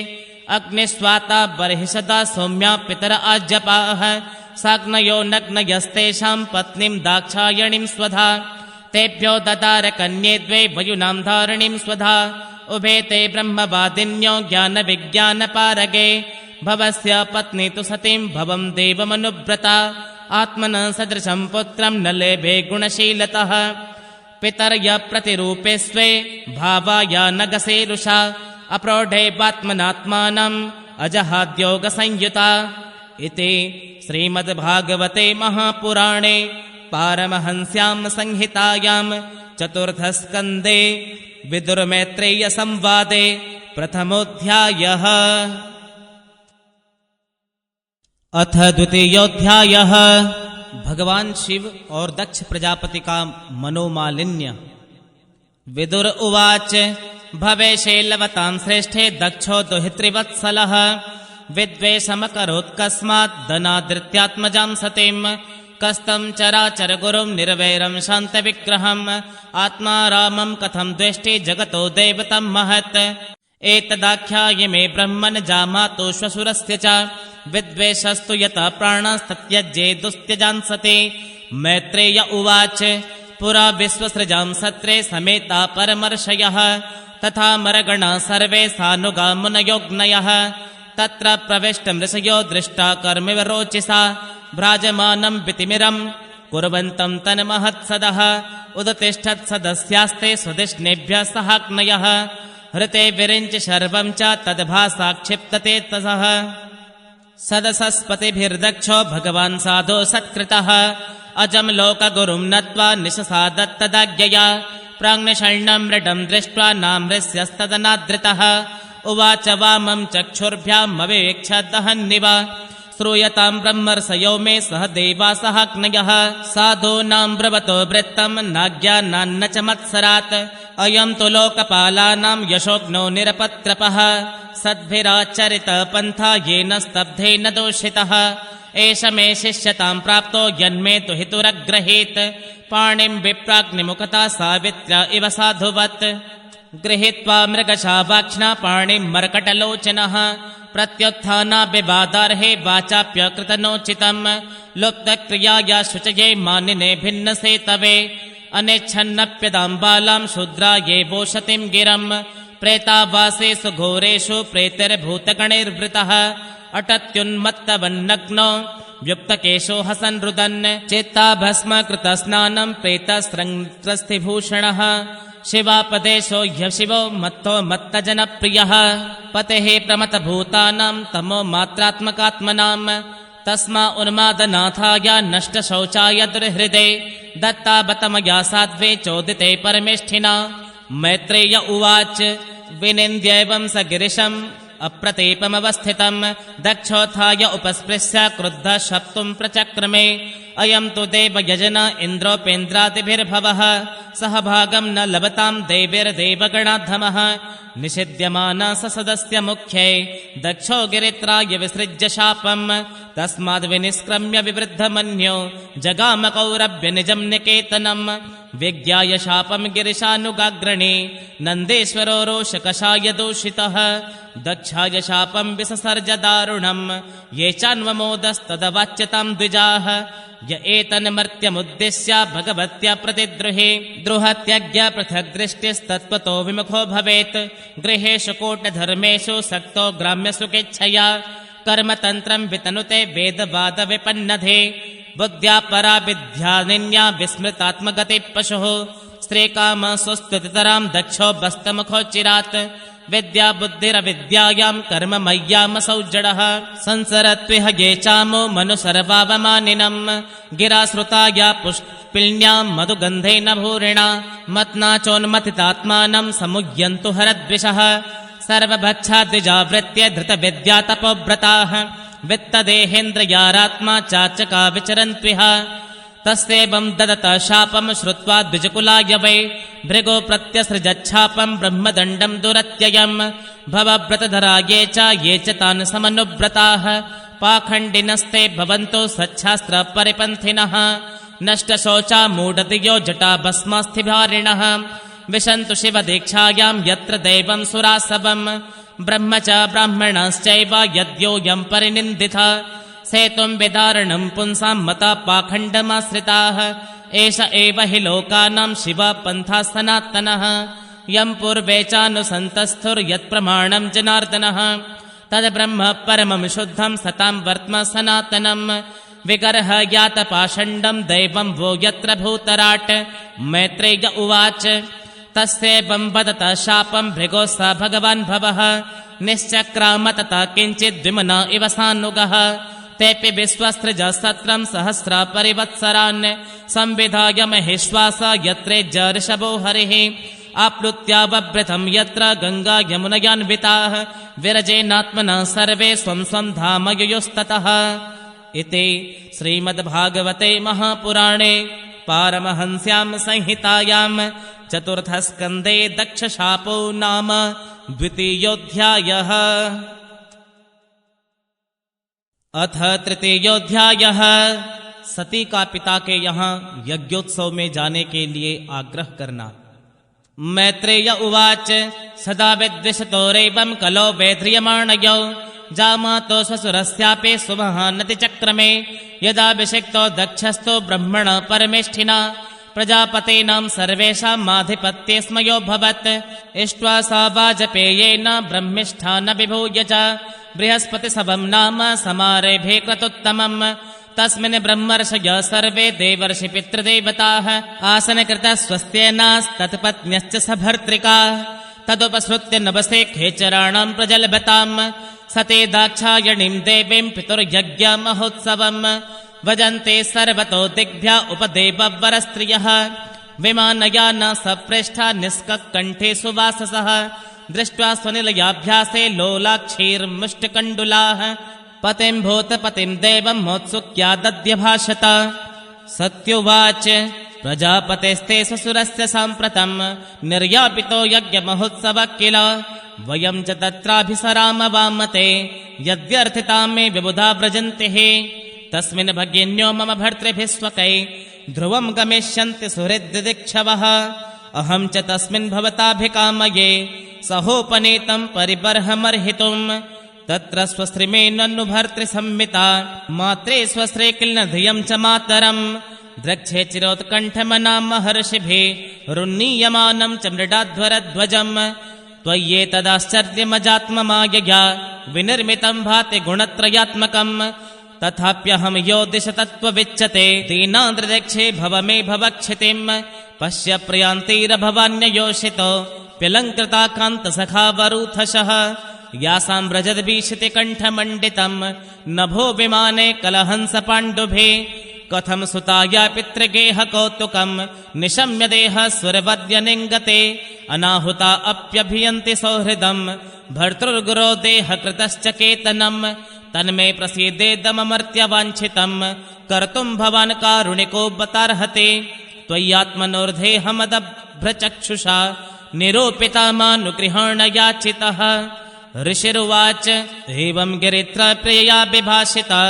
अग्निस्वाता बर्हिषदा सौम्या पितर आज्यपाः साग्नयो नग्नयस्तेषां पत्नीं दाक्षायणीं स्वधा तेभ्यो ददार कन्ये 2 वयुनां धारणीं स्वधा उभे ते ब्रह्मवादिन्यो ज्ञानविज्ञानपारगे भवस्य पत्नी तु सतीं भवं देवमनुव्रता आत्मनः सदृशं पुत्रं न लेभे गुणशीलतः पितर्य प्रतिरूपे स्वे भावाय नगसेरुषा अप्रोढे वात्मनात्मानम् अजहाद्योगसंयुता इति श्रीमद्भागवते महापुराणे पारमहंस्यां संहितायां 4th स्कन्धे विदुरमैत्रेय संवादे प्रथमोऽध्यायः। अथ द्वितीयोऽध्यायः। भगवान शिव और दक्ष प्रजापति का मनोमालिन्य। विदुर उवाच भवेशेल्लवतां श्रेष्ठे दक्षो दुहितृवत्सलः विद्वेषमकरोत्कस्मात् दनादृत्यात्मजां सतीम् कस्तं चराचर गुरुं निर्वैरं शान्तविग्रहम् आत्मा रामं कथं द्वेष्टि जगतो दैवतं महत् एतदाख्याय मे ब्रह्मन् जामातु श्वशुरस्य च विद्वेषस्तु यतः प्राणस्तत्यज्ये दुस्त्यजान् सति मैत्रेय उवाच पुरा विश्वसृजां सत्रे समेता परमर्षयः तथा मरगणा सर्वे सानुगा मुनयोग्नयः तत्र प्रविष्टं ऋषयो दृष्टा कर्मिव रोचिसा भ्राजमानं वितिमिरं कुर्वन्तं तन्महत्सदः उदतिष्ठत् सदस्यास्ते स्वदिष्णेभ्यः सहाग्नयः हृते विरिञ्च शर्वं च तद्भासा क्षिप्तते तसः सदसस्पतिभिर्दक्षो भगवान् साधो सत्कृतः अजं लोकगुरुं नत्वा निशसादत्तदाज्ञया प्राङ्निषण्णं मृडं दृष्ट्वा नामृस्यस्तदनादृतः उवाच वामं चक्षुर्भ्यामवेक्ष्य दहन्निव श्रूयतां ब्रह्मर्षयो मे सह देवा सहाग्नयः साधूनां ब्रवतो वृत्तं नाज्ञानान्न च मत्सरात् अयं तु लोकपालानां यशोग्नो निरपत्रपः सद्भिराचरितः पन्था येन स्तब्धेन दोषितः एष मे शिष्यतां प्राप्तो यन्मे तु हितुरग्रहीत् पाणिं विप्राग्निमुखता सावित्र्य इव साधुवत् गृहीत्वा मृगशावाक्ष्णा पाणिं मर्कटलोचनः प्रत्युत्थानाभिवादार्हे वाचाप्यकृतनोचितं लुप्तक्रियाया शुचये मानिने भिन्नसेतवे अनिच्छन्नप्यदां बालां शूद्राये वोषतिं गिरं प्रेतावासेषु घोरेषु प्रेतिर्भूतगणैर्वृतः अटत्युन्मत्तवन्नग्नो व्युक्तकेशो हसन् रुदन् चित्ताभस्मकृतस्नानं प्रेतस्रस्थिभूषणः शिवापदेशो ह्यशिवो मत्तो मत्तजनप्रियः पतेः प्रमतभूतानां तमो मात्रात्मकात्मनां तस्मा उन्मादनाथाय नष्टशौचाय दुर्हृदे दत्ताबतमया साध्वे चोदिते परमेष्ठिना मैत्रेय उवाच विनिन्द्यैवं स गिरिशम् अप्रतीपमवस्थितं दक्षोत्थाय उपस्पृश्य क्रुद्धः शप्तुं प्रचक्रमे अयं तु देवयजन इन्द्रोपेन्द्रादिभिर्भवः सह भागं न लभतां देवीर्देवगणाधमः निषिध्यमानः स सदस्य मुख्ये दक्षो गिरित्राय विसृज्य शापं तस्माद्विनिष्क्रम्य विवृद्धमन्यो जगाम कौरव्य निजं निकेतनं विज्ञाय शापं गिरिशानुगाग्रणे नन्देश्वरो रोषकषाय दूषितः दक्षाय शापं विससर्ज दारुणं ये चान्वमोदस्तदवाच्यतां द्विजाः य एतन्मर्त्यमुद्दिश्य भगवत्या प्रतिद्रुहे द्रुहत्यज्ञ पृथग्दृष्टिस्तत्त्वतो विमुखो भवेत् गृहेषु कूटधर्मेषु सक्तो ग्राम्यसुखेच्छया कर्मतन्त्रं वितनुते वेदवादविपन्नधे बुद्ध्या परा विद्यानिन्या विस्मृतात्मगते पशुः स्त्रीकाम स्वस्तुतितरां दक्षो बस्तमुखोच्चिरात् विद्या बुद्धिरविद्यायां कर्ममय्यामसौ जडः संसरत्विह ये चामो मनुसर्वावमानिनं गिराश्रुताया पुष्पिण्यां मधुगन्धेन भूरिणा मत्ना चोन्मथितात्मानं समुह्यन्तु हरद्विषः सर्वभक्षा द्विजावृत्य धृतविद्या तपोव्रताः वित्तदेहेन्द्रियारात्मा चाचका विचरन्त्विह तस्यैवं ददत शापं श्रुत्वा द्विजकुलाय वै भृगो प्रत्यसृजच्छापं ब्रह्मदण्डं दुरत्ययं भवव्रतधरा ये च तान् समनुव्रताः पाखण्डिनस्ते भवन्तो सच्छास्त्रपरिपन्थिनः नष्टशौचा मूढधियो जटाभस्मास्थिभारिणः विशन्तु शिवदीक्षायां यत्र दैवं सुरासवं ब्रह्म च ब्राह्मणश्चैव यद्योऽयं परिनिन्दितः सेतुं विदारणं पुंसां मता पाखण्डमाश्रिताः एष एव हि लोकानां शिवपन्था सनातनः यं पूर्वे चानुसन्तस्थुर्यत्प्रमाणं जनार्दनः तद्ब्रह्म परमं शुद्धं सतां वर्त्म सनातनं विगर्ह यातपाषण्डं दैवं वो यत्र भूतराट् मैत्रेय उवाच तस्यैवं वदत शापं भृगो स भगवान् भवः निश्चक्राम तथा किञ्चिद्विमना इव सानुगः तेऽपि विश्वस्त्रजसत्रं सहस्रपरिवत्सरान् संविधाय महेश्वास यत्रेज्य ऋषभो हरिः आप्लुत्यावभृतं यत्र गङ्गा यमुनयान्विताः विरजेनात्मना सर्वे स्वं स्वं धाम युयुस्ततः इति श्रीमद्भागवते महापुराणे पारमहंस्यां संहितायां चतुर्थस्कन्धे दक्षशापो नाम द्वितीयोऽध्यायः। अथ तृतीयोऽध्यायः। सती का पिता के यहाँ यज्ञोत्सव में जाने के लिए आग्रह करना। मैत्रेय उवाच सदा विद्विषतोरेवं कलो वैध्रियमाणयो जामातो स्वसुरस्यापि सुमहानतिचक्रमे यदाभिषिक्तो दक्षस्थो ब्रह्मण परमेष्ठिना प्रजापतीनां सर्वेषामाधिपत्ये स्मयोऽभवत् इष्ट्वा सा वाजपेयेन ब्रह्मिष्ठान विभूय च बृहस्पतिसभं नाम समारेभे क्रतुत्तमम् तस्मिन् ब्रह्मर्षय सर्वे देवर्षि पितृदेवताः आसनकृतः स्वस्त्येनास्तत्पत्न्यश्च सभर्तृका तदुपसृत्य नभसे खेचराणां प्रजल्भताम् सते दाक्षायणीं देवीं पितुर्यज्ञमहोत्सवम् वजन्ते सर्वतो दिग्भ्या उपदेववरस्त्रियः विमानयान सप्रेष्ठा निष्ककण्ठे सुवाससः दृष्ट्वा स्वनिलयाभ्यासे लोलाक्षीर्मुष्टकण्डुलाः पतिं भूतपतिं देवं मोत्सुक्या दध्यभाषत सत्युवाच प्रजापतेस्ते ससुरस्य साम्प्रतं निर्यापितो यज्ञमहोत्सवः किल वयं च तत्राभिसराम वामते यद्यर्थितां मे विबुधा व्रजन्ति हि तस्मिन् भगिन्यो मम भर्तृभिः स्वकै ध्रुवं गमिष्यन्ति सुहृद्दिदिक्षवः अहं च तस्मिन् भवताभिकामये सहोपनीतं परिबर्हमर्हितुम् तत्र स्वस्त्रीमेननु भर्तृसंहिता मात्रे स्वस्त्रे किल्न धियं च मातरम् द्रक्षे चिरोत्कण्ठमनां महर्षिभिः रुन्नीयमानं च मृडाध्वरध्वजम् त्वय्येतदाश्चर्यमजात्ममायया विनिर्मितं भाति गुणत्रयात्मकम् तथाप्यहं यो दिशतत्त्वविच्यते दीनान्द्रदक्षे भव मे भवक्षितिम् पश्य प्रयान्तिरभवान्ययोषितो प्यलङ्कृता कान्तसखावरूथशः यासां व्रजद्भीषितिकण्ठमण्डितम् नभो विमाने कलहंस पाण्डुभे कथं सुताया पितृगेह कौतुकम् निशम्य देह सुरवद्यनिङ्गते अनाहुता अप्यभियन्ति सौहृदम् भर्तृर्गुरो देह कृतश्च केतनम् तन्मे प्रसीदेदममर्त्यवाञ्छितम् कर्तुम् भवान् कारुणिको बतार्हते त्वय्यात्मनोर्धेहमदभ्रचक्षुषा निरूपिता मानुगृहाण याचितः ऋषिरुवाच एवं गिरित्रा प्रियया विभाषिता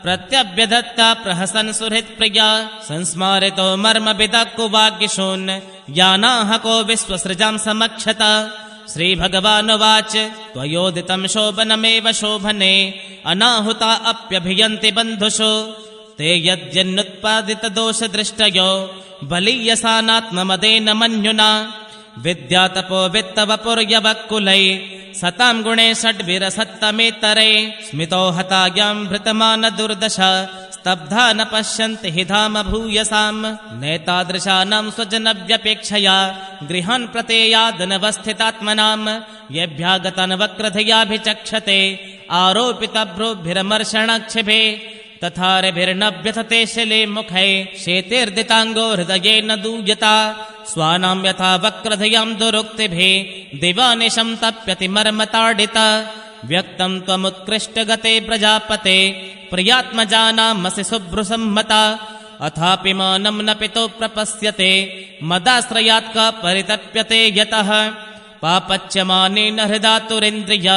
प्रत्यभ्यदत्ता प्रहसन् सुहृत्प्रिया संस्मारितो मर्मविदकुवाग्यशून् यानाहको विश्वसृजां समक्षत श्रीभगवानुवाच त्वयोदितं शोभनमेव शोभने अनाहुता अप्यभियन्ति बन्धुषु ते यद्यन्नुत्पादितदोषदृष्टयो बलीयसानात्ममदेन मन्युना विद्यातपो वित्तवपुर्यवक्कुलै सतां गुणे षड्विरसत्तमेतरे स्मितो हतायां भृतमान दुर्दश स्तब्धा न पश्यन्ति हि धाम भूयसाम् नेतादृशानां स्वजनव्यपेक्षया गृहान् प्रतेयादनवस्थितात्मनाम् येभ्यागतान् वक्रधयाभिचक्षते आरोपितभ्रूभिरमर्षणक्षिभे तथारभिर्नभ्यथते शिले मुखे शेतेर्दिताङ्गो हृदयेन दूयता स्वानां यथा वक्रधयां दुरुक्तिभिः दिवानिशं तप्यति मर्मताडिता व्यक्तं त्वमुत्कृष्टगते प्रजापते प्रियात्मजानामसि शुभ्रुसम्मता अथापि मानं न पितो प्रपश्यते मदाश्रयात् का परितप्यते यतः पापच्यमानेन हृदा तुरेन्द्रिय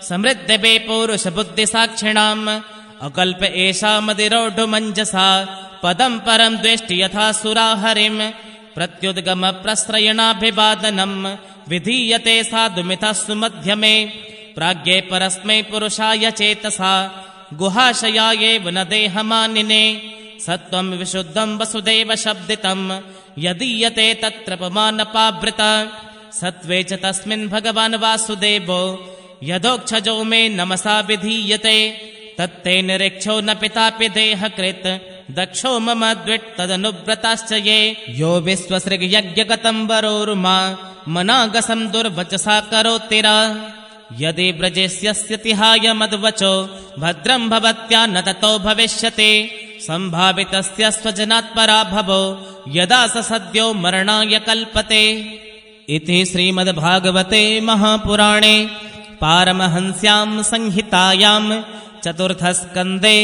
समृद्धे पौरुषबुद्धिसाक्षिणाम् अकल्प एषा मदिरोढुमञ्जसा पदं परं द्वेष्टि यथा सुरा हरिम् प्रत्युद्गम प्रस्रयणाभिवादनम् विधीयते साधुमितः सुमध्यमे प्राज्ञे परस्मै पुरुषाय चेतसा गुहाशयायेव न देहमानिने सत्त्वं विशुद्धं वसुदेव शब्दितम् यदीयते तत्रपमानपावृत सत्त्वे च तस्मिन् भगवान् वासुदेवो यदोक्षजो मे नमसा विधीयते तत्ते निरीक्षो न पितापि देहकृत् दक्षो मम द्विट्तदनुव्रताश्च ये यो विश्वसृग्यज्ञगतं वरोरुमा मनागसं दुर्वचसा करोतिरा यदि व्रजेष्यस्य तिहाय मद्वचो भद्रं भवत्या न ततो भविष्यति सम्भावितस्य स्वजनात्परा भवो यदा स सद्यो मरणाय कल्पते इति श्रीमद्भागवते महापुराणे पारमहंस्यां संहितायां चतुर्थस्कन्धे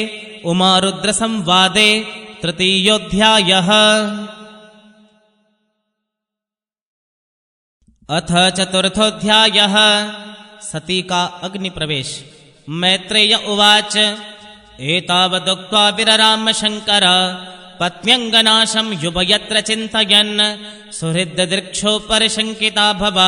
उमारुद्रसंवादे तृतीयोऽध्यायः। अथ चतुर्थोऽध्यायः सती का अग्निप्रवेश। मैत्रेय उवाच एतावदुक्त्वा विरराम शङ्कर पत्न्यङ्गनाशं युवयत्र चिन्तयन् सुहृद्दृक्षोपरिशङ्किता भव।